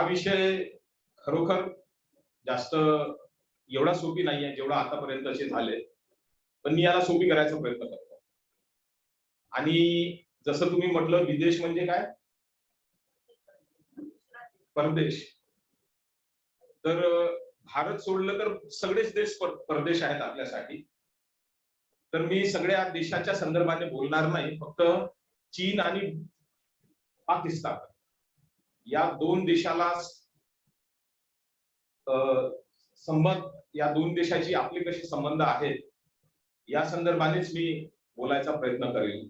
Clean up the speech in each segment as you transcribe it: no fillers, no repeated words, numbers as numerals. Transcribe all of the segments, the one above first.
विषय खरोखर जास्त एवढा सोपी नाहीये जेवढा आतापर्यंत असे झाले, पण मी याला सोपी करायचा प्रयत्न करतो. आणि जसं तुम्ही म्हटलं, विदेश म्हणजे काय? परदेश. तर भारत सोडलं तर सगळेच देश परदेश आहेत आपल्यासाठी. तर मी सगळ्या देशाच्या संदर्भाने बोलणार नाही, फक्त चीन आणि पाकिस्तान या दोन देशाला संबंध, या दोन देशाची आपले कसे संबंध आहेत या संदर्भानेच मी बोलायचा प्रयत्न करेल.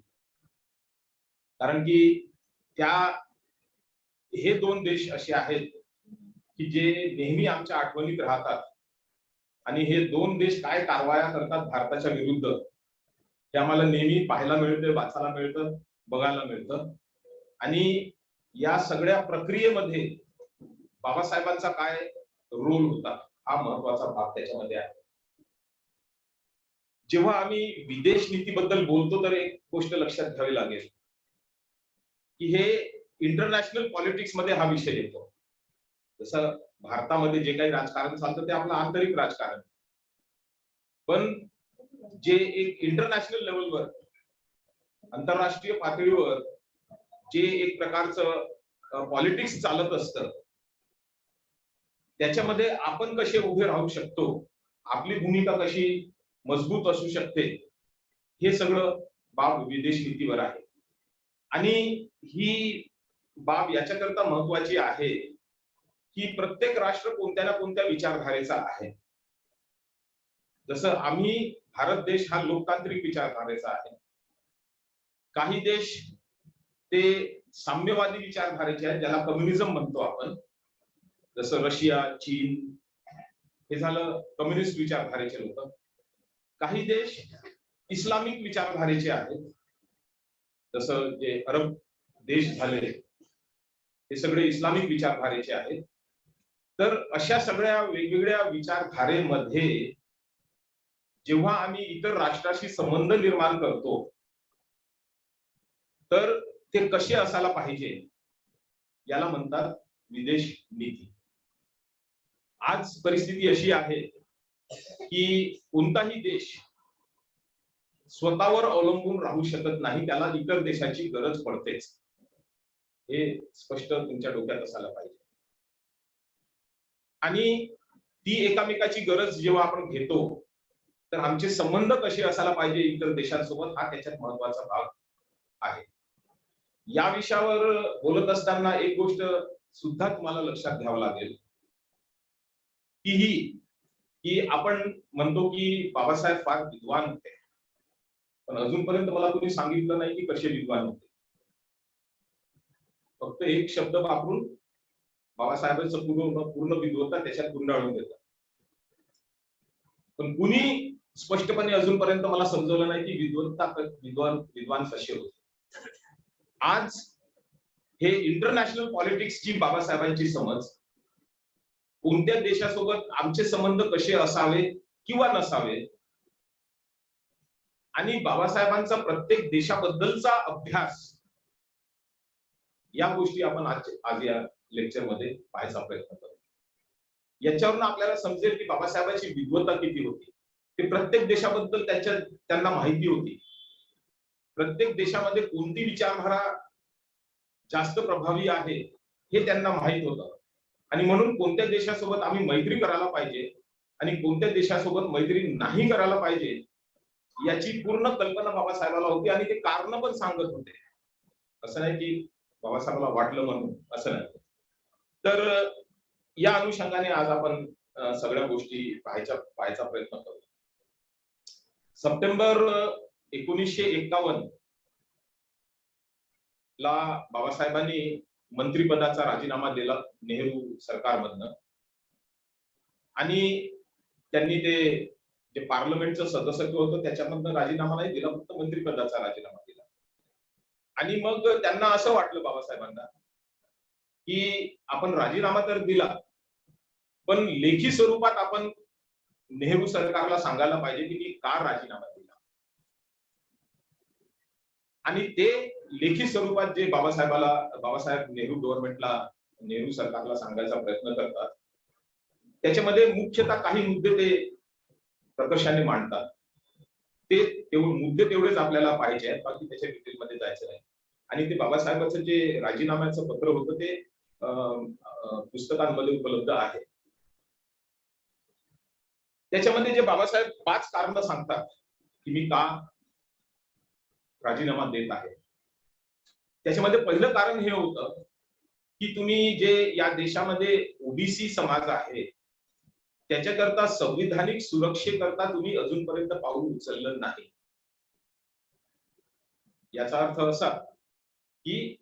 कारण की हे दोन देश असे आहेत की जे नेहमी आमच्या आठवणीत राहतात आणि हे दोन देश काय कारवाया करतात भारताच्या विरुद्ध हे आम्हाला नेहमी पाहायला मिळतं, वाचायला मिळतं, बघायला मिळतं. आणि या सगळ्या प्रक्रियेमध्ये बाबासाहेबांचा काय रोल होता हा महत्वाचा भाग त्याच्यामध्ये आहे. जेव्हा आम्ही विदेश नीतीबद्दल बोलतो तर एक गोष्ट लक्षात घ्यावी लागेल की हे इंटरनॅशनल पॉलिटिक्स मध्ये हा विषय येतो. जसं भारतामध्ये जे काही राजकारण चालतं ते आपलं आंतरिक राजकारण, पण जे एक इंटरनॅशनल लेवलवर, आंतरराष्ट्रीय पातळीवर जे एक प्रकारचं पॉलिटिक्स चालत असतं त्याच्यामध्ये आपण कसे उभे राहू शकतो, आपली भूमिका कशी मजबूत असू शकते, हे सगळं बाब विदेश नीतीवर आहे. आणि ही बाब याच्याकरता महत्वाची आहे की प्रत्येक राष्ट्र कोणत्या ना कोणत्या विचारधारेचा आहे. जसं आम्ही भारत देश हा लोकतांत्रिक विचारधारेचा आहे. काही देश ते साम्यवादी विचारधारेचे आहेत, ज्याला कम्युनिझम म्हणतो आपण. जसं रशिया, चीन हे झालं कम्युनिस्ट विचारधारेचे लोक. काही देश इस्लामिक विचारधारेचे आहेत, जसं जे अरब देश झाले हे सगळे इस्लामिक विचारधारेचे आहेत. तर अशा सगळ्या वेगवेगळ्या विचारधारेमध्ये जेव्हा आम्ही इतर राष्ट्राशी संबंध निर्माण करतो तर ते कसे असायला पाहिजे याला म्हणतात विदेश नीती. आज परिस्थिती अशी आहे की कोणताही देश स्वतःवर अवलंबून राहू शकत नाही, त्याला इतर देशाची गरज पडतेच. हे स्पष्ट तुमच्या डोक्यात असायला पाहिजे. आणि ती एकामेकाची गरज जेव्हा आपण घेतो तर आमचे संबंध कसे असायला पाहिजे इतर देशांसोबत हा त्याच्यात महत्वाचा भाग आहे. या विषयावर बोलत असताना एक गोष्ट सुद्धा तुम्हाला लक्षात घ्यावं लागेल की आपण म्हणतो की बाबासाहेब फार विद्वान होते, पण अजूनपर्यंत मला तुम्ही सांगितलं नाही की कसे विद्वान होते. फक्त एक शब्द वापरून बाबासाहेबांचं पूर्ण विद्वत्ता त्याच्यात गुंडाळून देतात. पण कुणी स्पष्टपणे अजूनपर्यंत मला समजवलं नाही की विद्वान कसे होते. आज हे इंटरनॅशनल पॉलिटिक्सची बाबासाहेबांची समज, कोणत्या देशासोबत आमचे संबंध कसे असावे किंवा नसावे, आणि बाबासाहेबांचा प्रत्येक देशाबद्दलचा अभ्यास, या गोष्टी आपण आज या लेक्चर मध्ये पाहायचा प्रयत्न करू. याच्यावरून आपल्याला समजेल की बाबासाहेबांची विद्वत्ता किती होती. ते प्रत्येक देशाबद्दल त्यांना माहिती होती. प्रत्येक देशामध्ये कोणती विचारधारा जास्त प्रभावी आहे हे त्यांना माहित होतं. आणि म्हणून कोणत्या देशासोबत आम्ही मैत्री करायला पाहिजे आणि कोणत्या देशासोबत मैत्री नाही करायला पाहिजे याची पूर्ण कल्पना बाबासाहेबाला होती. आणि ते कारण पण सांगत होते. असं नाही की बाबासाहेबाला वाटलं म्हणून, असं नाही. तर या अनुषंगाने आज आपण सगळ्या गोष्टी पाहायचा प्रयत्न करू. सप्टेंबर 1951 ला बाबासाहेबांनी मंत्रिपदाचा राजीनामा दिला नेहरू सरकारमधनं. आणि त्यांनी ते जे पार्लमेंटचं सदस्यत्व होतं त्याच्यामधनं राजीनामा नाही दिला, फक्त मंत्रिपदाचा राजीनामा दिला. आणि मग त्यांना असं वाटलं बाबासाहेबांना की आपण राजीनामा तर दिला, पण लेखी स्वरूपात आपण नेहरू सरकारला सांगायला पाहिजे की मी का राजीनामा दिला. आणि ते लेखी स्वरूपात जे बाबासाहेब नेहरू गव्हर्नमेंटला नेहरू सरकारला सांगायचा प्रयत्न करतात, त्याच्यामध्ये मुख्यतः काही मुद्दे ते प्रकर्षाने मांडतात. ते मुद्दे तेवढेच आपल्याला पाहिजे आहेत, बाकी त्याच्या डिटेलमध्ये जायचं नाही. आणि ते बाबासाहेबांचं जे राजीनाम्याचं पत्र होतं ते पुस्तकांमध्ये उपलब्ध आहे. त्याच्यामध्ये जे बाबासाहेब 5 कारणं सांगतात की मी का राजीनामा देत आहे. त्याच्यामध्ये पहिलं कारण हे होतं की तुम्ही जे या देशामध्ये ओबीसी समाज आहे त्याच्याकरता संविधानिक सुरक्षेकरता तुम्ही अजूनपर्यंत पाऊल उचललं नाही. याचा अर्थ असा की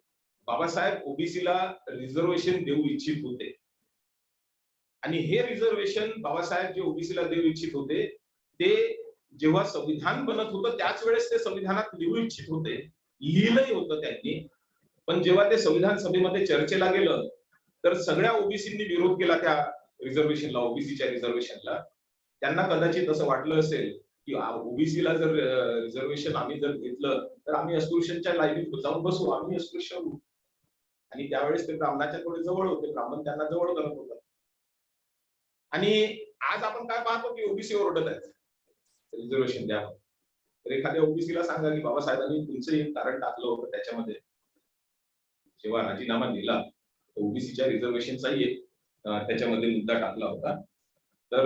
बाबासाहेब ओबीसीला रिझर्वेशन देऊ इच्छित होते आणि हे रिझर्वेशन बाबासाहेब जे ओबीसीला देऊ इच्छित होते ते जेव्हा संविधान बनत होतं त्याच वेळेस ते संविधानात लिहू इच्छित होते, लिहिलंही होतं त्यांनी. पण जेव्हा ते संविधान सभेमध्ये चर्चेला गेलं तर सगळ्या ओबीसींनी विरोध केला त्या रिझर्वेशनला, ओबीसीच्या रिझर्वेशनला. त्यांना कदाचित असं वाटलं असेल की ओबीसीला जर रिझर्वेशन आम्ही जर घेतलं तर आम्ही अस्पृश्यांच्या लाईनीत जाऊन बसू, आम्ही अस्पृश्य होऊ. आणि त्यावेळेस ते ब्राह्मणाच्या थोडे जवळ होते, ब्राह्मण त्यांना जवळ करत होता. आणि आज आपण काय पाहतो की ओबीसी ओरडत आहेत रिझर्वेशन द्या. तर एखाद्या ओबीसीला सांगा की बाबासाहेबांनी तुमचं एक कारण टाकलं होतं त्याच्यामध्ये, जेव्हा राजीनामा दिला ओबीसीच्या रिझर्वेशनचाही एक त्याच्यामध्ये मुद्दा टाकला होता. तर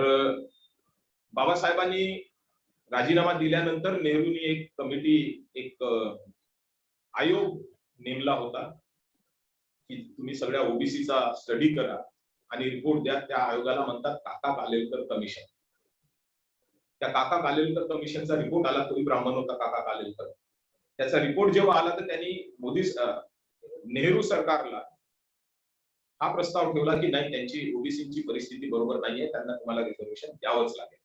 बाबासाहेबांनी राजीनामा दिल्यानंतर नेहरूंनी एक कमिटी, एक आयोग नेमला होता की तुम्ही सगळ्या ओबीसीचा स्टडी करा आणि रिपोर्ट द्या. त्या आयोगाला म्हणतात काका कालेलकर कमिशन. त्या काका कालेलकर कमिशनचा रिपोर्ट आला, तोही ब्राह्मण होता काका कालेलकर. त्याचा रिपोर्ट जेव्हा आला तर त्यांनी नेहरू सरकारला हा प्रस्ताव ठेवला की नाही, त्यांची ओबीसीची परिस्थिती बरोबर नाहीये, त्यांना तुम्हाला रिझर्वेशन द्यावंच लागेल.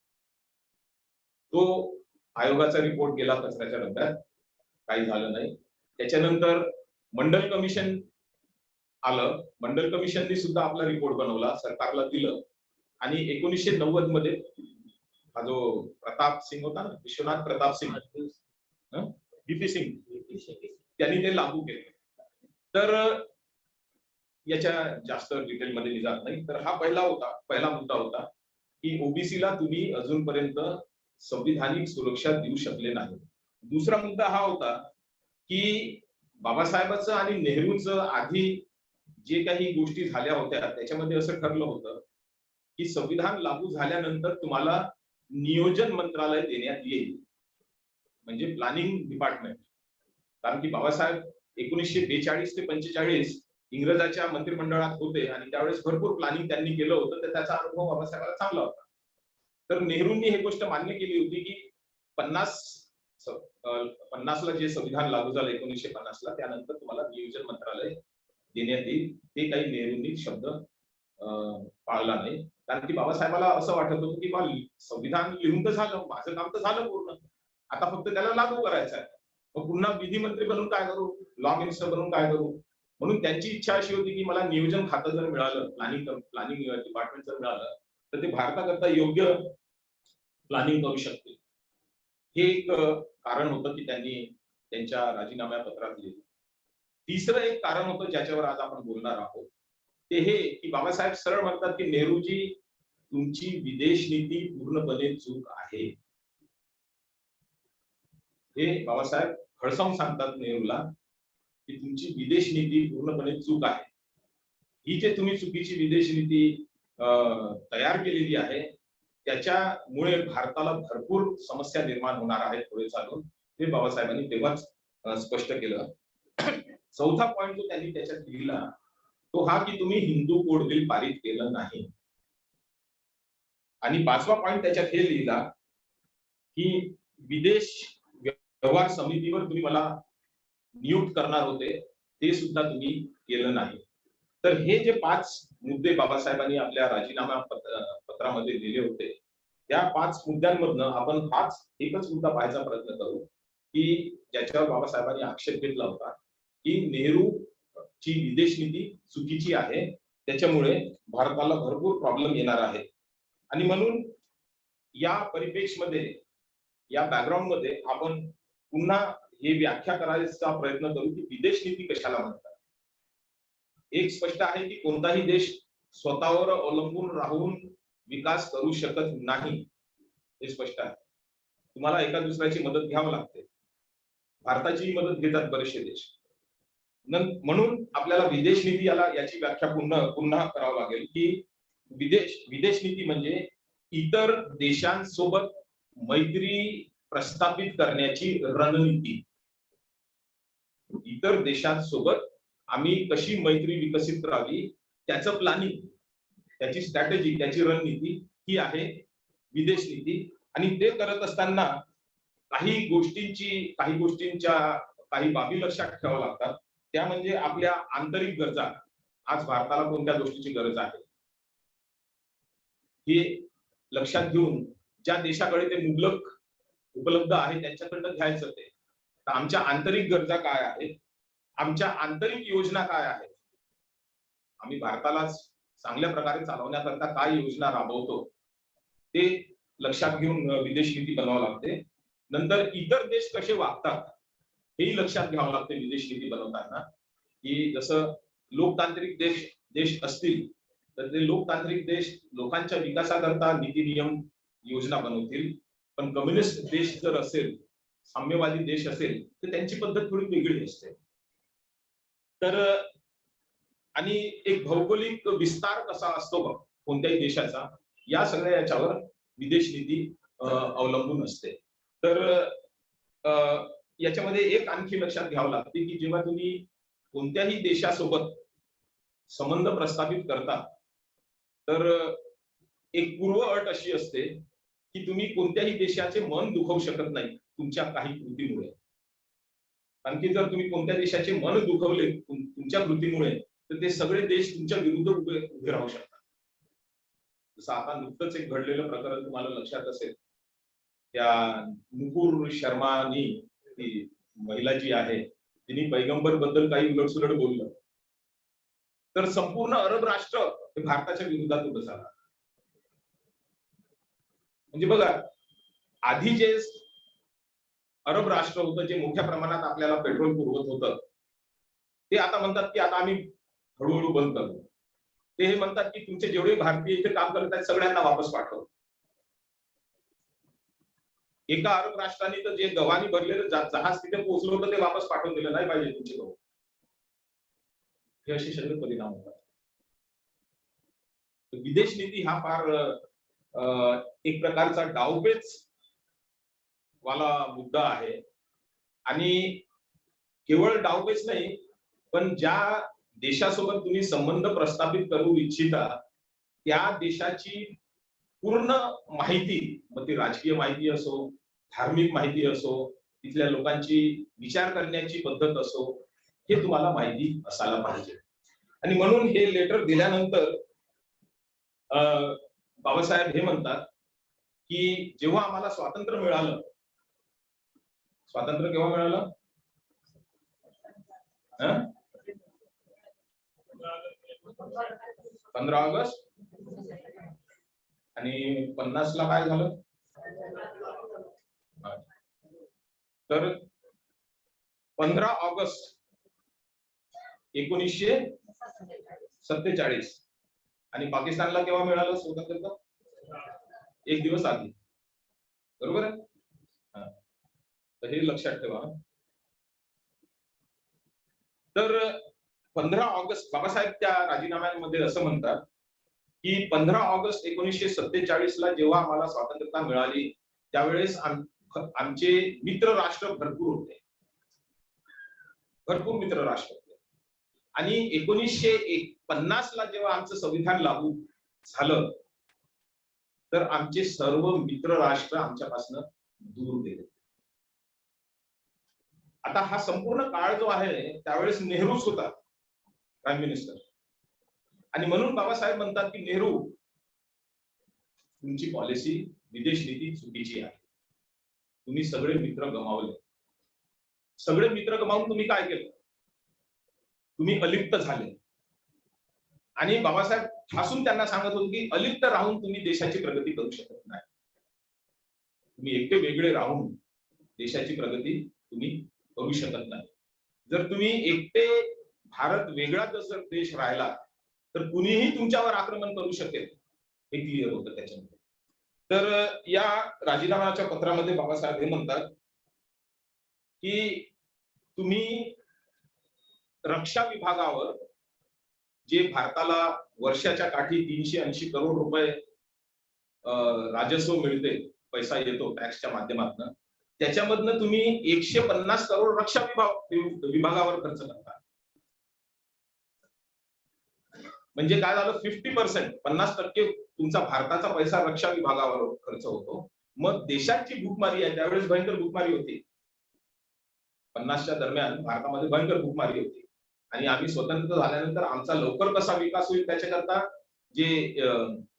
तो आयोगाचा रिपोर्ट गेला कचऱ्याच्या डब्यात, काही झालं नाही. त्याच्यानंतर मंडल कमिशन आलं. मंडल कमिशननी सुद्धा आपला रिपोर्ट बनवला, सरकारला दिलं. आणि 1990 मध्ये हा जो प्रताप सिंग होता ना, विश्वनाथ प्रताप सिंग, बीपी सिंग, त्यांनी ते लागू केले. तर याच्या जास्त डिटेलमध्ये मी जात नाही. तर हा पहिला मुद्दा होता की ओबीसीला तुम्ही अजूनपर्यंत संविधानिक सुरक्षा देऊ शकले नाही. दुसरा मुद्दा हा होता की बाबासाहेबांचं आणि नेहरूंचं आधी जे काही गोष्टी झाल्या होत्या त्याच्यामध्ये असं ठरलं होतं की संविधान लागू झाल्यानंतर तुम्हाला नियोजन मंत्रालय देण्यात येईल, म्हणजे प्लॅनिंग डिपार्टमेंट. कारण की बाबासाहेब 1942 ते 45 इंग्रजाच्या मंत्रिमंडळात होते आणि त्यावेळेस भरपूर प्लॅनिंग त्यांनी केलं होतं, तर त्याचा अनुभव बाबासाहेबांना चांगला होता. तर नेहरूंनी ही गोष्ट मान्य केली होती की 50 ला जे संविधान लागू झालं 1950 ला, त्यानंतर तुम्हाला नियोजन मंत्रालय देण्यात येईल. ते काही नेहरूंनी शब्द पाळला नाही. कारण की बाबासाहेबांना असं वाटत होतं की संविधान लिहून तर झालं, माझं काम तर झालं पूर्ण, आता फक्त त्याला लागू करायचं आहे. मग पुन्हा विधिमंत्री बनून काय करू, लॉ मिनिस्टर बनून काय करू. म्हणून त्यांची इच्छा अशी होती की मला नियोजन खातं जर मिळालं, प्लॅनिंग डिपार्टमेंट जर मिळालं तर ते भारताकरता योग्य प्लॅनिंग करू शकते. हे एक कारण होतं की त्यांनी त्यांच्या राजीनामा पत्रात लिहिलं. तिसरं एक कारण होतं ज्याच्यावर आज आपण बोलणार आहोत, ते हे की बाबासाहेब सरळ म्हणतात की नेहरूजी, तुमची विदेश नीती पूर्णपणे चूक आहे. हे बाबासाहेब खडसावून सांगतात नेहरूला की तुमची विदेश नीती पूर्णपणे चूक आहे. ही जे तुम्ही चुकीची विदेश नीती तयार केलेली आहे त्याच्यामुळे भारताला भरपूर समस्या निर्माण होणार आहेत पुढे चालून, हे बाबासाहेबांनी तेव्हाच स्पष्ट केलं. चौथा पॉइंट जो त्यांनी त्याच्यात लिहिला तो हा की तुम्ही हिंदू कोड बिल पारित केलं नाही. आणि 5वा पॉइंट त्याच्यात हे लिहिला की विदेश व्यवहार समितीवर तुम्ही मला नियुक्त करणार होते, ते सुद्धा तुम्ही केलं नाही. तर हे जे 5 मुद्दे बाबासाहेबांनी आपल्या राजीनामा पत्रामध्ये दिले होते, त्या 5 मुद्द्यांमधनं आपण एकच मुद्दा पाहायचा प्रयत्न करू की ज्याच्यावर बाबासाहेबांनी आक्षेप घेतला होता की नेहरूची विदेश नीती चुकीची आहे, त्याच्यामुळे भारताला भरपूर प्रॉब्लेम येणार आहे. आणि म्हणून या परिप्रेक्षमध्ये, या बॅकग्राऊंड मध्ये आपण पुन्हा हे व्याख्या करायचा प्रयत्न करू की विदेश नीती कशाला म्हणतात. एक स्पष्ट आहे की कोणताही देश स्वतःवर अवलंबून राहून विकास करू शकत नाही, हे स्पष्ट आहे. तुम्हाला एका दुसऱ्याची मदत घ्यावी लागते. भारताची मदत घेतात बरेचसे देश. म्हणून आपल्याला विदेश नीती याची व्याख्या पुन्हा करावं लागेल की विदेश नीती म्हणजे इतर देशांसोबत मैत्री प्रस्थापित करण्याची रणनीती. इतर देशांसोबत आम्ही कशी मैत्री विकसित करावी त्याचं प्लॅनिंग, त्याची स्ट्रॅटेजी, त्याची रणनीती ही आहे विदेश नीती. आणि ते करत असताना काही गोष्टींच्या काही बाबी लक्षात ठेवाव्या लागतात. त्या म्हणजे आपल्या आंतरिक गरजा. आज भारताला कोणत्या गोष्टीची गरज आहे हे लक्षात घेऊन ज्या देशाकडे ते मुबलक उपलब्ध आहे त्यांच्याकडनं घ्यायचं ते. तर आमच्या आंतरिक गरजा काय आहेत, आमच्या आंतरिक योजना काय आहेत, आम्ही भारताला चांगल्या प्रकारे चालवण्याकरता काय योजना राबवतो ते लक्षात घेऊन विदेश नीती बनवावी लागते. नंतर इतर देश कसे वागतात हेही लक्षात घ्यावं लागते विदेश नीती बनवताना. की जसं लोकतांत्रिक देश असतील तर ते लोकतांत्रिक देश लोकांच्या विकासाकरता नीती नियम योजना बनवतील. पण कम्युनिस्ट देश जर असेल, साम्यवादी देश असेल तर त्यांची पद्धत थोडी वेगळी असते. तर आणि एक भौगोलिक विस्तार कसा असतो कोणत्याही देशाचा, या सगळ्या याच्यावर विदेश नीती अवलंबून असते. तर याच्यामध्ये एक आणखी लक्षात घ्यावं लागते की जेव्हा तुम्ही कोणत्याही देशासोबत संबंध प्रस्थापित करता तर एक पूर्व अट अशी असते की तुम्ही कोणत्याही देशाचे मन दुखवू शकत नाही तुमच्या काही कृतीमुळे. कारण की जर तुम्ही कोणत्या देशाचे मन दुखवले तुमच्या कृतीमुळे तर ते सगळे देश तुमच्या विरुद्ध उभे राहू शकतात. जसं आता नुकतंच एक घडलेलं प्रकरण तुम्हाला लक्षात असेल, त्या नुपूर शर्मानी, ती महिला जी आहे तिने पैगंबर बद्दल काही उलटसुलट बोललं तर संपूर्ण अरब राष्ट्र हे भारताच्या विरोधात उभं झाला. म्हणजे बघा, आधी जे अरब राष्ट्र होतं जे मोठ्या प्रमाणात आपल्याला पेट्रोल पुरवत होतं ते आता म्हणतात की आता आम्ही हळूहळू बंद करतो. ते हे म्हणतात की तुमचे जेवढे भारतीय इथे काम करत आहेत सगळ्यांना वापस पाठव. एका अरब राष्ट्राने तर जे गव्हाणी भरलेलं जहाज तिथे पोहोचलं होतं ते वापस पाठवून दिलं नाही पाहिजे तुमचे गहू. हे असे सगळे परिणाम होतात. विदेश नीती हा फार एक प्रकारचा डावपेच वाला मुद्दा आहे. आणि केवळ डावपेच नाही, पण ज्या देशासोबत तुम्ही संबंध प्रस्थापित करू इच्छिता त्या देशाची पूर्ण माहिती, मग ती राजकीय माहिती असो, धार्मिक माहिती असो, तिथल्या लोकांची विचार करण्याची पद्धत असो, हे तुम्हाला माहिती असायला पाहिजे. आणि म्हणून हे लेटर दिल्यानंतर बाबासाहेब हे म्हणतात की जेव्हा आम्हाला स्वातंत्र्य मिळालं, स्वातंत्र्य केव्हा मिळालं? 15 ऑगस्ट. आणि 50 ला काय झालं? तर 15 ऑगस्ट 1947. आणि पाकिस्तानला केव्हा मिळालं स्वातंत्र्य? एक दिवस आधी, बरोबर आहे. तर हे लक्षात ठेवा. तर 15 ऑगस्ट बाबासाहेब त्या राजीनाम्यामध्ये असं म्हणतात की 15 ऑगस्ट 1947 ला जेव्हा आम्हाला स्वातंत्र्यता मिळाली त्यावेळेस आमचे मित्र राष्ट्र भरपूर होते, भरपूर मित्र राष्ट्र होते. आणि 1950 ला जेव्हा आमचं संविधान लागू झालं तर आमचे सर्व मित्र राष्ट्र आमच्यापासून दूर गेले. आता हा संपूर्ण काळ जो आहे त्यावेळेस नेहरूच होता प्राईम मिनिस्टर. आणि म्हणून बाबासाहेब म्हणतात की नेहरू, तुमची पॉलिसी विदेश नीती चुकीची आहे. तुम्ही सगळे मित्र गमावले. सगळे मित्र गमावून तुम्ही काय केलं? तुम्ही अलिप्त झाले. आणि बाबासाहेब ठासून त्यांना सांगत होते की अलिप्त राहून तुम्ही देशाची प्रगती करू शकत नाही. तुम्ही एकटे वेगळे राहून देशाची प्रगती तुम्ही करू शकत नाही. जर तुम्ही एकटे भारत वेगळा जर देश राहिला तर कुणीही तुमच्यावर आक्रमण करू शकेल हे क्लिअर होतं त्याच्यामध्ये. तर या राजीनाम्याच्या पत्रामध्ये बाबासाहेब हे म्हणतात की तुम्ही रक्षा विभागावर जे भारताला वर्षाच्या काठी 380 करोड रुपये राजस्व मिळते, पैसा येतो टॅक्सच्या माध्यमातून, त्याच्यामधनं तुम्ही 150 करोड रक्षा विभागावर खर्च करता. म्हणजे काय झालं, 50%, 50% तुमचा भारताचा पैसा रक्षा विभागावर खर्च होतो. मग देशाची भूकमारी आहे, त्यावेळेस भयंकर भूकमारी होती. 50च्या दरम्यान भारतामध्ये भयंकर भूकमारी होती आणि आम्ही स्वतंत्र झाल्यानंतर आमचा लवकर कसा विकास होईल त्याच्याकरता जे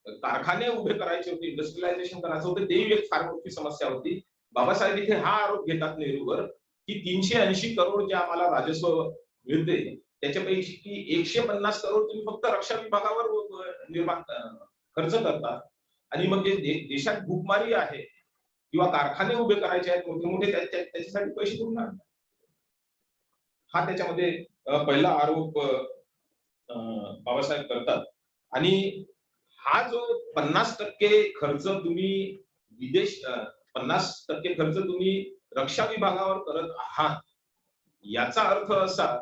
कारखाने उभे करायचे होते, इंडस्ट्रियलायझेशन करायचं होतं, ते एक फार मोठी समस्या होती. बाबासाहेब इथे हा आरोप घेतात नेहरूवर की 380 करोड जे आम्हाला राजस्व मिळते त्याच्यापैकी 150 करोड तुम्ही फक्त रक्षा विभागावर निर्माण खर्च करता आणि मग जे देशात भूकमारी आहे किंवा कारखाने उभे करायचे आहेत मोठे मोठे, त्याच्यासाठी पैसे कुठून आणतात? हा त्याच्यामध्ये पहिला आरोप बाबासाहेब करतात. आणि हा जो 50% खर्च तुम्ही विदेश 50% खर्च तुम्ही रक्षा विभागावर करत आहात, याचा अर्थ असा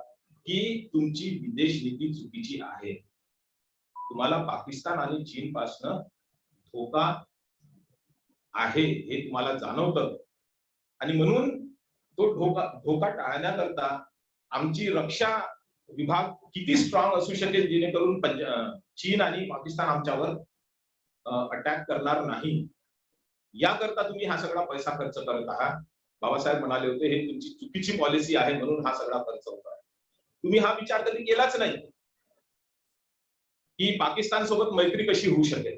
की तुमची विदेश नीती चुकीची आहे. तुम्हाला पाकिस्तान आणि चीन पासून धोका आहे हे तुम्हाला जाणवतं आणि म्हणून तो धोका टाळण्याकरता आमची रक्षा विभाग किती स्ट्रॉंग असू शकेल जेणेकरून चीन आणि पाकिस्तान आमच्यावर अटॅक करणार नाही, याकरता तुम्ही हा सगळा पैसा खर्च करत आहात. बाबासाहेब म्हणाले होते हे तुमची चुकीची पॉलिसी आहे म्हणून हा सगळा खर्च होत आहे. तुम्ही हा विचार कधी केलाच नाही की पाकिस्तान सोबत मैत्री कशी होऊ शकेल,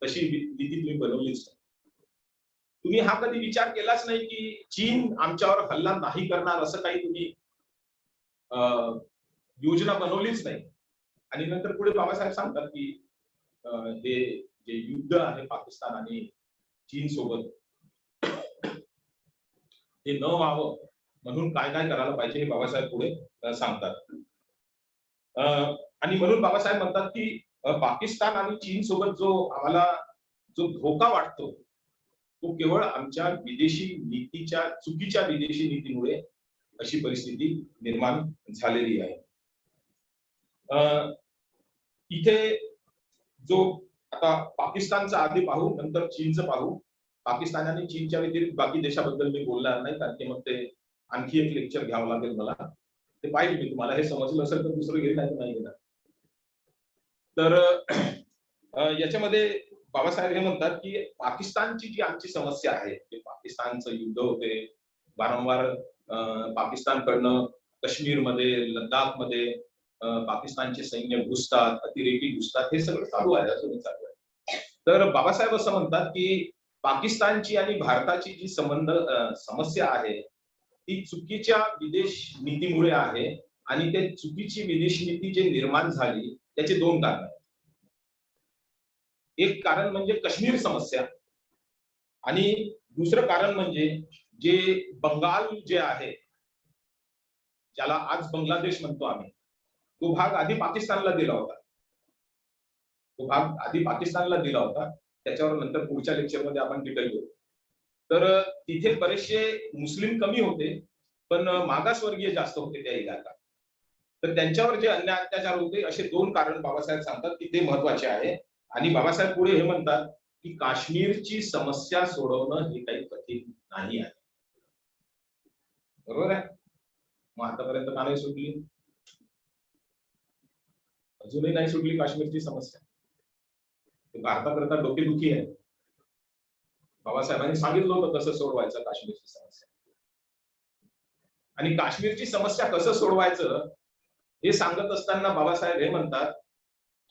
तशी नीती तुम्ही बनवलीच नाही. तुम्ही हा कधी विचार केलाच नाही की चीन आमच्यावर हल्ला नाही करणार असं काही तुम्ही योजना बनवलीच नाही. आणि नंतर पुढे बाबासाहेब सांगतात की हे जे युद्ध आहे पाकिस्तान आणि चीन सोबत हे न व्हावं म्हणून काय काय करायला पाहिजे हे बाबासाहेब पुढे सांगतात. आणि म्हणून बाबासाहेब म्हणतात की पाकिस्तान आणि चीन सोबत जो आम्हाला जो धोका वाटतो तो केवळ आमच्या विदेशी नीतीच्या चुकीच्या विदेशी नीतीमुळे अशी परिस्थिती निर्माण झालेली आहे. इथे जो आता पाकिस्तानचा आधी पाहू नंतर चीनचं पाहू. पाकिस्तान आणि चीनच्या व्यतिरिक्त बाकी देशाबद्दल मी बोलणार नाही कारण की मग ते आणखी एक लेक्चर घ्यावं लागेल मला. ते पाहिजे मी तुम्हाला हे समजलं असेल तर दुसरं घेईल नाही घेणार. तर याच्यामध्ये बाबासाहेब हे म्हणतात की पाकिस्तानची जी आमची समस्या आहे, पाकिस्तानचं युद्ध होते वारंवार, पाकिस्तानकडनं काश्मीरमध्ये लडाखमध्ये पाकिस्तानचे सैन्य घुसतात, अतिरेकी घुसतात, हे सगळं चालू आहे, अजूनही चालू आहे. तर बाबासाहेब असं म्हणतात की पाकिस्तानची आणि भारताची जी समस्या आहे ती चुकीच्या विदेश नीतीमुळे आहे आणि ते चुकीची विदेश नीती जे निर्माण झाली त्याचे दोन कारण आहेत. एक कारण म्हणजे काश्मीर समस्या आणि दुसरं कारण म्हणजे जे बंगाल जे आहे, ज्याला आज बांगलादेश म्हणतो आम्ही, तो भाग आधी पाकिस्तानला दिला होता. त्याच्यावर नंतर पुढच्या लेक्चरमध्ये आपण डिटेल घेऊ. तर तिथे बरेचसे मुस्लिम कमी होते पण मागासवर्गीय जास्त होते त्या इलाक्यात. तर त्यांच्यावर जे अन्याय अत्याचार होते असे दोन कारण बाबासाहेब सांगतात की ते महत्वाचे आहे. आणि बाबासाहेब पुढे हे म्हणतात की काश्मीरची समस्या सोडवणं हे काही कठीण नाही आहे. बरोबर आहे? मग आतापर्यंत का नाही सुटली? अजूनही नाही सुटली काश्मीरची समस्या. भारताकरता डोकेदुखी आहे. बाबासाहेबांनी सांगितलं होतं कसं सोडवायचं काश्मीरची समस्या. आणि काश्मीरची समस्या कसं सोडवायचं हे सांगत असताना बाबासाहेब हे म्हणतात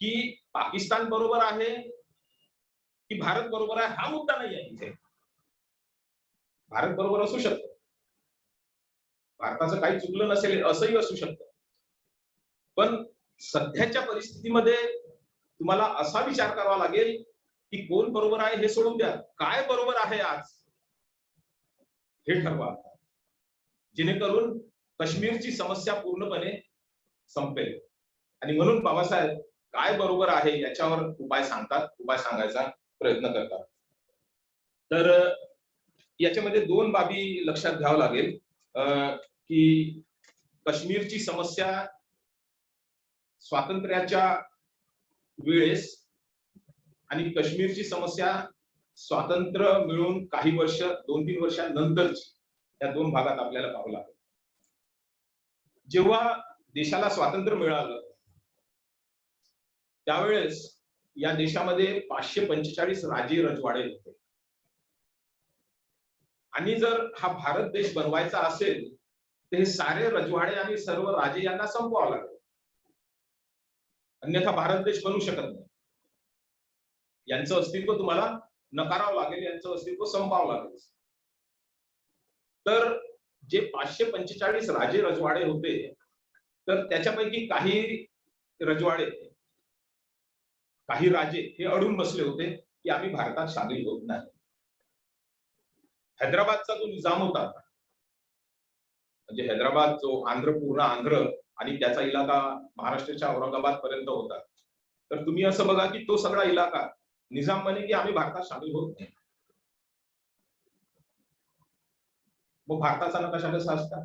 की पाकिस्तान बरोबर आहे की भारत बरोबर आहे हा मुद्दा नाही आहे इथे. भारत बरोबर असू शकतं, भारताचं काही चुकलं नसेल असंही असू शकतं, पण सध्याच्या परिस्थितीमध्ये तुम्हाला असा विचार करावा लागेल की कोण बरोबर आहे हे सोडून द्या, काय बरोबर आहे आज हे ठरवा, जेणेकरून काश्मीरची समस्या पूर्णपणे संपेल. आणि म्हणून बाबासाहेब काय बरोबर आहे याच्यावर उपाय सांगतात, उपाय सांगायचा प्रयत्न करतात. तर याच्यामध्ये दोन बाबी लक्षात घ्यावं लागेल की काश्मीरची समस्या स्वातंत्र्याच्या वेळेस आणि काश्मीरची समस्या स्वातंत्र्य मिळून काही वर्ष 2-3 वर्षांनंतरची, या दोन भागात आपल्याला पाहावं लागेल. जेव्हा देशाला स्वातंत्र्य मिळालं त्यावेळेस या देशामध्ये 545 राजे रजवाडे होते. आणि जर हा भारत देश बनवायचा असेल तर हे सारे रजवाडे आणि सर्व राजे यांना संपवावं लागेल, अन्यथा भारत देश बनू शकत नाही. यांचं अस्तित्व तुम्हाला नकारावं लागेल, यांचं अस्तित्व संपवावं लागेल. तर जे 545 राजे रजवाडे होते तर त्याच्यापैकी काही रजवाडे, काही राजे हे अडून बसले होते की आम्ही भारतात सामील होत नाही. हैदराबादचा जो निजाम होता, म्हणजे हैदराबाद जो पूर्ण आंध्र आणि त्याचा इलाका महाराष्ट्राच्या औरंगाबाद पर्यंत होता, तर तुम्ही असं बघा की तो सगळा इलाका निजाम म्हणे की आम्ही भारतात सामील होत नाही. मग भारताचा नकाशा कसा असता?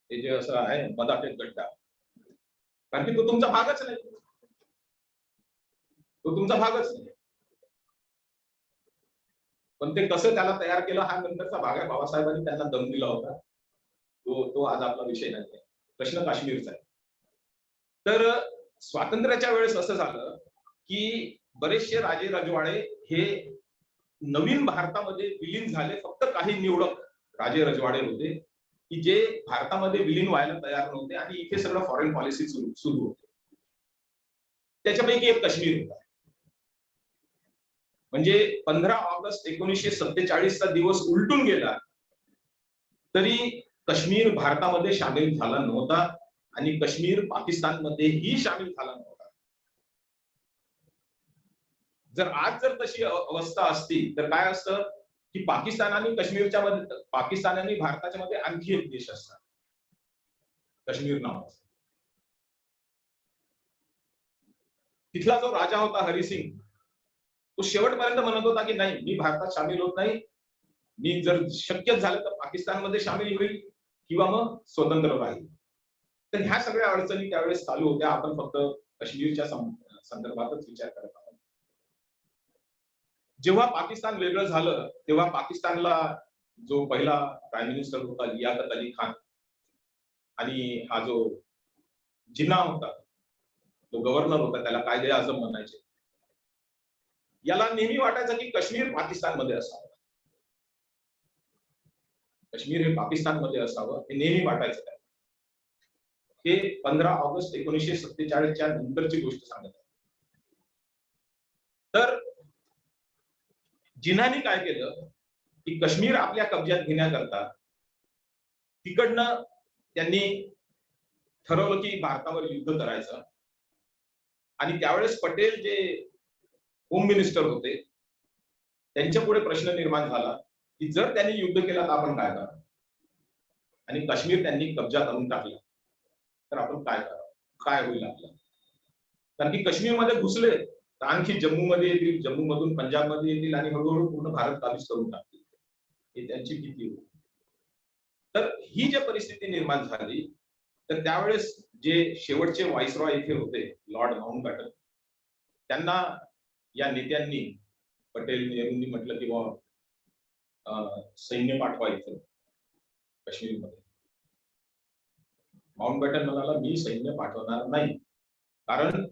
हे जे असं आहे मदाटेत गड्डा, कारण की तो तुमचा भागच नाही, तो तुमचा भागच नाही. पण ते कसं त्याला तयार केलं हा नंतरचा भाग आहे. बाबासाहेबांनी त्यांना दम दिला होता, तो आज आपला विषय नाही. प्रश्न काश्मीरचा आहे. तर स्वातंत्र्याच्या वेळेस असं झालं की बरेचसे राजे रजवाडे हे नवीन भारतामध्ये विलीन झाले. फक्त काही निवडक राजे रजवाडे होते की जे भारतामध्ये विलीन व्हायला तयार नव्हते आणि इथे सगळं फॉरेन पॉलिसी सुरू होते. त्याच्यापैकी एक काश्मीर होता. म्हणजे 15 ऑगस्ट 1947 चा दिवस उलटून गेला तरी काश्मीर भारतामध्ये सामील झाला नव्हता आणि काश्मीर पाकिस्तानमध्येही सामील झाला नव्हता. जर आज जर तशी अवस्था असती तर काय असतं की पाकिस्तान आणि काश्मीरच्या मध्ये, पाकिस्तान आणि भारताच्या मध्ये आणखी एक देश असता, काश्मीर नावाचा. तिथला जो राजा होता हरिसिंग, तो शेवटपर्यंत म्हणत होता की नाही, मी भारतात सामील होत नाही, मी जर शक्य झालं तर पाकिस्तानमध्ये सामील होईल किंवा मग स्वतंत्र राहील. तर ह्या सगळ्या अडचणी त्यावेळेस चालू होत्या. आपण फक्त काश्मीरच्या संदर्भातच विचार करत आहोत. जेव्हा पाकिस्तान वेगळं झालं तेव्हा पाकिस्तानला जो पहिला प्राईम मिनिस्टर होता लियाकत अली खान आणि हा जो जिन्ना होता, तो गव्हर्नर होता, त्याला कायदे आझम म्हणायचे. याला नेहमी वाटायचं की काश्मीर पाकिस्तानमध्ये असावं, काश्मीर हे पाकिस्तानमध्ये असावं, हे नेहमी वाटायचं त्याला. हे 15 ऑगस्ट 1947 च्या नंतरची गोष्ट सांगत आहे. तर जिन्नाने काय केलं की काश्मीर आपल्या कब्जात घेण्याकरता तिकडनं त्यांनी ठरवलं की भारतावर युद्ध करायचं. आणि त्यावेळेस पटेल जे होम मिनिस्टर होते त्यांच्या पुढे प्रश्न निर्माण झाला की जर त्यांनी युद्ध केलं तर आपण काय करावं, आणि काश्मीर त्यांनी कब्जा करून टाकला तर आपण काय करावं, काय होईल आपलं. कारण की काश्मीरमध्ये घुसले तर आणखी जम्मूमध्ये येतील, जम्मूमधून पंजाबमध्ये येतील आणि हळूहळू पूर्ण भारत काबीज करून टाकतील, ही त्यांची भीती होती. तर ही जी परिस्थिती निर्माण झाली तर त्यावेळेस जे शेवटचे व्हाईसरॉय इथे होते लॉर्ड माउंटबॅटन, त्यांना या नेत्यांनी, पटेल नेहरूंनी म्हटलं की सैन्य पाठवा इथं काश्मीरमध्ये. माउंटबॅटन म्हणाला मी सैन्य पाठवणार नाही, कारण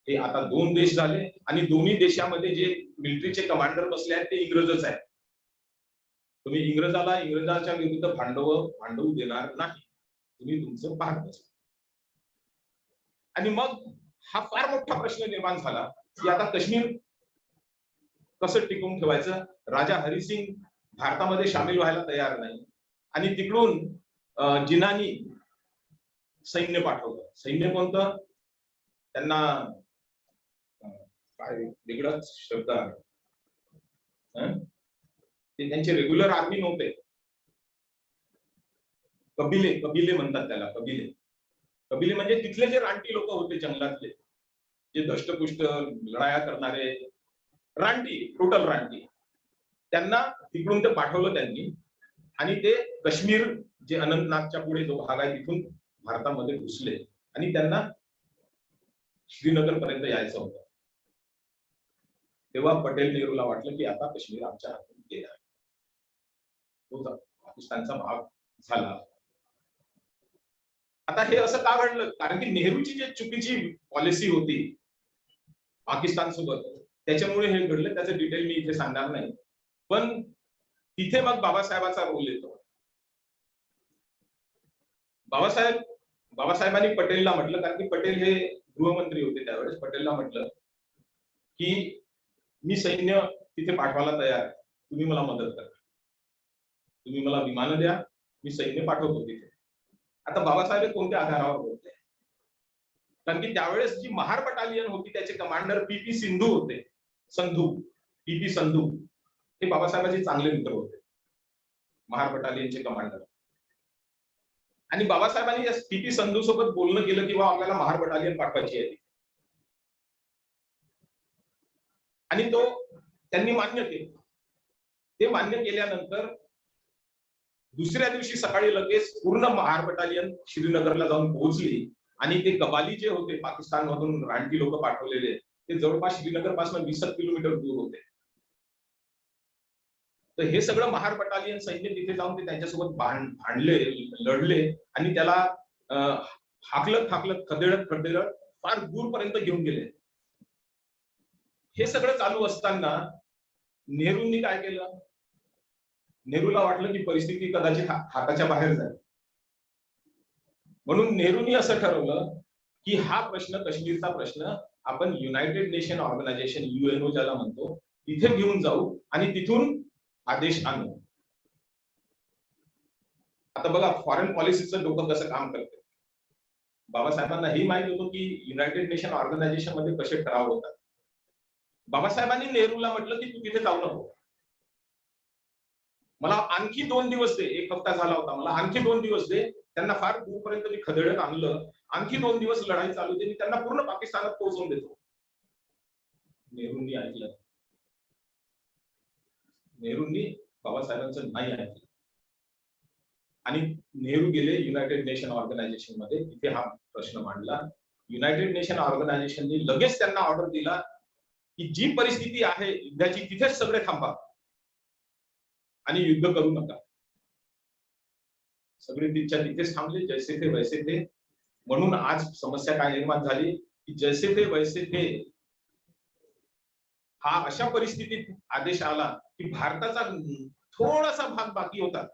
हे आता 2 देश झाले आणि दोन्ही देशामध्ये जे मिलिटरीचे कमांडर बसले आहेत ते इंग्रजच आहेत. तुम्ही इंग्रजाच्या विरुद्ध भांडवू देणार नाही, तुम्ही तुमचं पाहत बसा. आणि मग हा फार मोठा प्रश्न निर्माण झाला की आता काश्मीर कसं टिकवून ठेवायचं. राजा हरिसिंग भारतामध्ये सामील व्हायला तयार नाही आणि तिकडून जिन्नानी सैन्य पाठवलं. सैन्य कोणतं, त्यांना काय वेगळाच शब्द आहे, ते त्यांचे रेग्युलर आर्मी नव्हते, कबिले म्हणतात त्याला, कबिले. कबिले म्हणजे तिथले जे रानटी लोक होते जंगलातले, जे दष्टपुष्ट लढाया करणारे रानटी, टोटल रानटी, त्यांना तिकडून ते पाठवलं त्यांनी आणि ते काश्मीर जे अनंतनागच्या पुढे जो भाग आहे तिथून भारतामध्ये घुसले आणि त्यांना श्रीनगर पर्यंत यायचं होतं. तेव्हा पटेल नेहरूला वाटलं की आता काश्मीर आमच्या हातून गेला, तो पाकिस्तानचा भाग झाला. आता हे असं का घडलं? कारण की नेहरूची जी चुकीची पॉलिसी होती पाकिस्तान सोबत, त्याच्यामुळे हे घडलं. त्याचं डिटेल मी इथे सांगणार नाही, पण तिथे मग बाबासाहेबांचा रोल येतो. बाबासाहेबांनी पटेलला म्हटलं, कारण की पटेल हे गृहमंत्री होते त्यावेळेस, पटेलला म्हटलं की मी सैन्य तिथे पाठवायला तयार आहे, तुम्ही मला मदत करा, तुम्ही मला विमानं द्या, मी सैन्य पाठवतो तिथे. आता बाबासाहेब कोणत्या आधारावर बोलते? कारण की त्यावेळेस जी महार बटालियन होती त्याचे कमांडर पीपी सिंधू होते, पीपी संधू, हे बाबासाहेबांचे चांगले मित्र होते, महार बटालियनचे कमांडर. आणि बाबासाहेबांनी पीपी संधू सोबत बोलणं केलं की आपल्याला महार बटालियन पाठवायची आहे, आणि तो त्यांनी मान्य केलं. ते मान्य केल्यानंतर दुसऱ्या दिवशी सकाळी लगेच पूर्ण महार बटालियन श्रीनगरला जाऊन पोहोचली आणि ते कबाली जे होते पाकिस्तान मधून रानटी लोक पाठवलेले, ते जवळपास श्रीनगर पासून 20 किलोमीटर दूर होते. तर हे सगळं महार बटालियन सैन्य तिथे जाऊन ते त्यांच्यासोबत भांडले, लढले आणि त्याला हाकलत खदेडत फार दूरपर्यंत घेऊन गेले. हे सगळं चालू असताना नेहरूंनी काय केलं? नेहरूला वाटलं की परिस्थिती कदाचित हाताच्या बाहेर जाईल, म्हणून नेहरूंनी असं ठरवलं की हा प्रश्न, काश्मीरचा प्रश्न, आपण युनायटेड नेशन ऑर्गनायझेशन, UNO ज्याला म्हणतो, तिथे घेऊन जाऊ आणि तिथून आदेश आणू. आता बघा फॉरेन पॉलिसीचं डोकं कसं काम करते. बाबासाहेबांना हे माहित होतं की युनायटेड नेशन ऑर्गनायझेशन मध्ये कसे ठराव होतात. बाबासाहेबांनी नेहरूला म्हटलं की तू तिथे जाऊ नको, मला आणखी 2 दिवस दे, 1 हप्ता झाला होता, मला आणखी 2 दिवस दे. त्यांना फार दूरपर्यंत मी खदेडत आणलं, आणखी 2 दिवस लढाई चालू दे, मी त्यांना पूर्ण पाकिस्तानात पोहोचवून देतो. नेहरूंनी ऐकलं, नेहरूंनी बाबासाहेबांचं नाही ऐकलं आणि नेहरू गेले युनायटेड नेशन ऑर्गनायझेशन मध्ये, तिथे हा प्रश्न मांडला. युनायटेड नेशन ऑर्गनायझेशनने लगेच त्यांना ऑर्डर दिला की जी परिस्थिती आहे युद्धाची तिथेच सगळे थांबा आणि युद्ध करू नका. सगळे तिथेच थांबले, जैसे थे वैसे थे. म्हणून आज समस्या काय निर्माण झाली की जैसे थे वैसे थे हा अशा परिस्थितीत आदेश आला की भारताचा थोडासा भाग बाकी होता,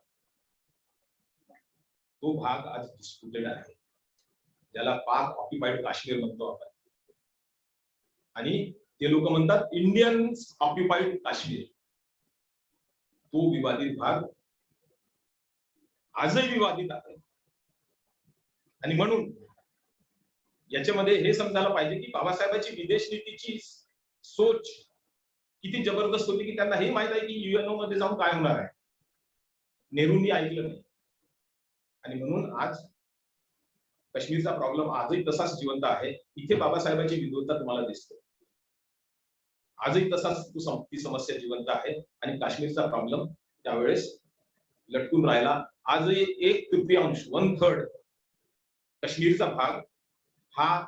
तो भाग आज डिस्प्युटेड आहे, ज्याला पाक ऑक्युपाइड काश्मीर म्हणतो आपण, आणि ते लोक म्हणतात इंडियन ऑक्युपाइड काश्मीर. तो विवादित भाग आजही विवादित आहे. आणि म्हणून याच्यामध्ये हे समजायला पाहिजे की बाबासाहेबांची विदेश नीतीची सोच किती जबरदस्त होती की त्यांना हे माहित आहे की UNO मध्ये जाऊन काय होणार आहे. नेहरूंनी ऐकलं नाही आणि म्हणून आज काश्मीरचा प्रॉब्लेम आजही तसाच जिवंत आहे. इथे बाबासाहेबांची विद्वत्ता तुम्हाला दिसते, आजही तसाच ती समस्या जिवंत आहे आणि काश्मीरचा प्रॉब्लेम त्यावेळेस लटकून राहिला. आजही 1/3 1/3 काश्मीरचा भाग हा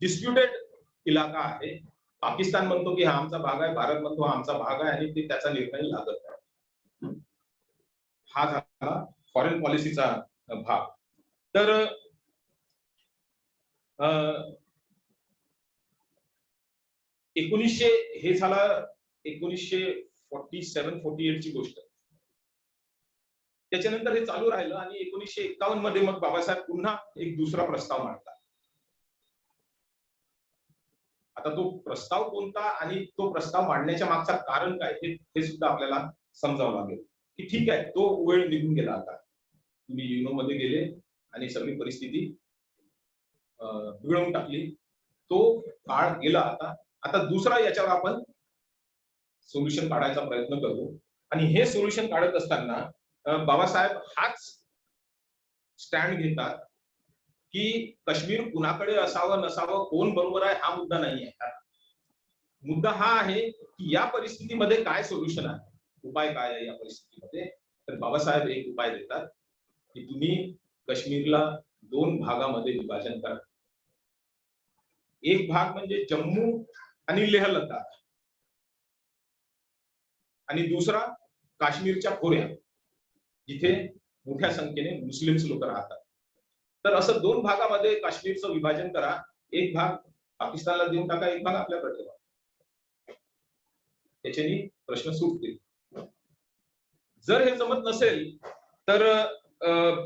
डिस्प्युटेड इलाका आहे. पाकिस्तान म्हणतो की हा आमचा भाग आहे, भारत म्हणतो हा आमचा भाग आहे आणि ते त्याचा निर्णय लागत नाही. हा झाला फॉरेन पॉलिसीचा भाग. तर 1900 हे झाला 1947-48 ची गोष्ट. त्याच्यानंतर हे चालू राहिलं आणि 1951 मध्ये मग बाबासाहेब पुन्हा एक दुसरा प्रस्ताव मांडतात. आता तो प्रस्ताव कोणता आणि तो प्रस्ताव मांडण्याच्या मागचा कारण काय हे सुद्धा आपल्याला समजावं लागेल. की ठीक आहे, तो वेळ निघून गेला, आता तुम्ही UNO मध्ये गेले आणि सगळी परिस्थिती बिघडवून टाकली, तो काळ गेला. आता दुसरा याच्यावर आपण सोल्युशन काढायचा प्रयत्न करू. आणि हे सोल्युशन काढत असताना बाबासाहेब हाच स्टँड घेतात की काश्मीर कुणाकडे असावं नसावं, कोण बरोबर आहे हा मुद्दा नाही आहे. मुद्दा हा आहे की या परिस्थितीमध्ये काय सोल्युशन आहे, उपाय काय आहे या परिस्थितीमध्ये. तर बाबासाहेब एक उपाय देतात की तुम्ही काश्मीरला 2 भागामध्ये विभाजन करा. एक भाग म्हणजे जम्मू आणि लेह लडाख, आणि दुसरा काश्मीरच्या खोऱ्या, जिथे मोठ्या संख्येने मुस्लिम्स लोक राहतात. तर असं 2 भागामध्ये काश्मीरचं विभाजन करा. एक भाग पाकिस्तानला देऊन टाका, एक भाग आपल्याकडे ठेवा. त्याच्यानी प्रश्न सुटतील. जर हे जमत नसेल तर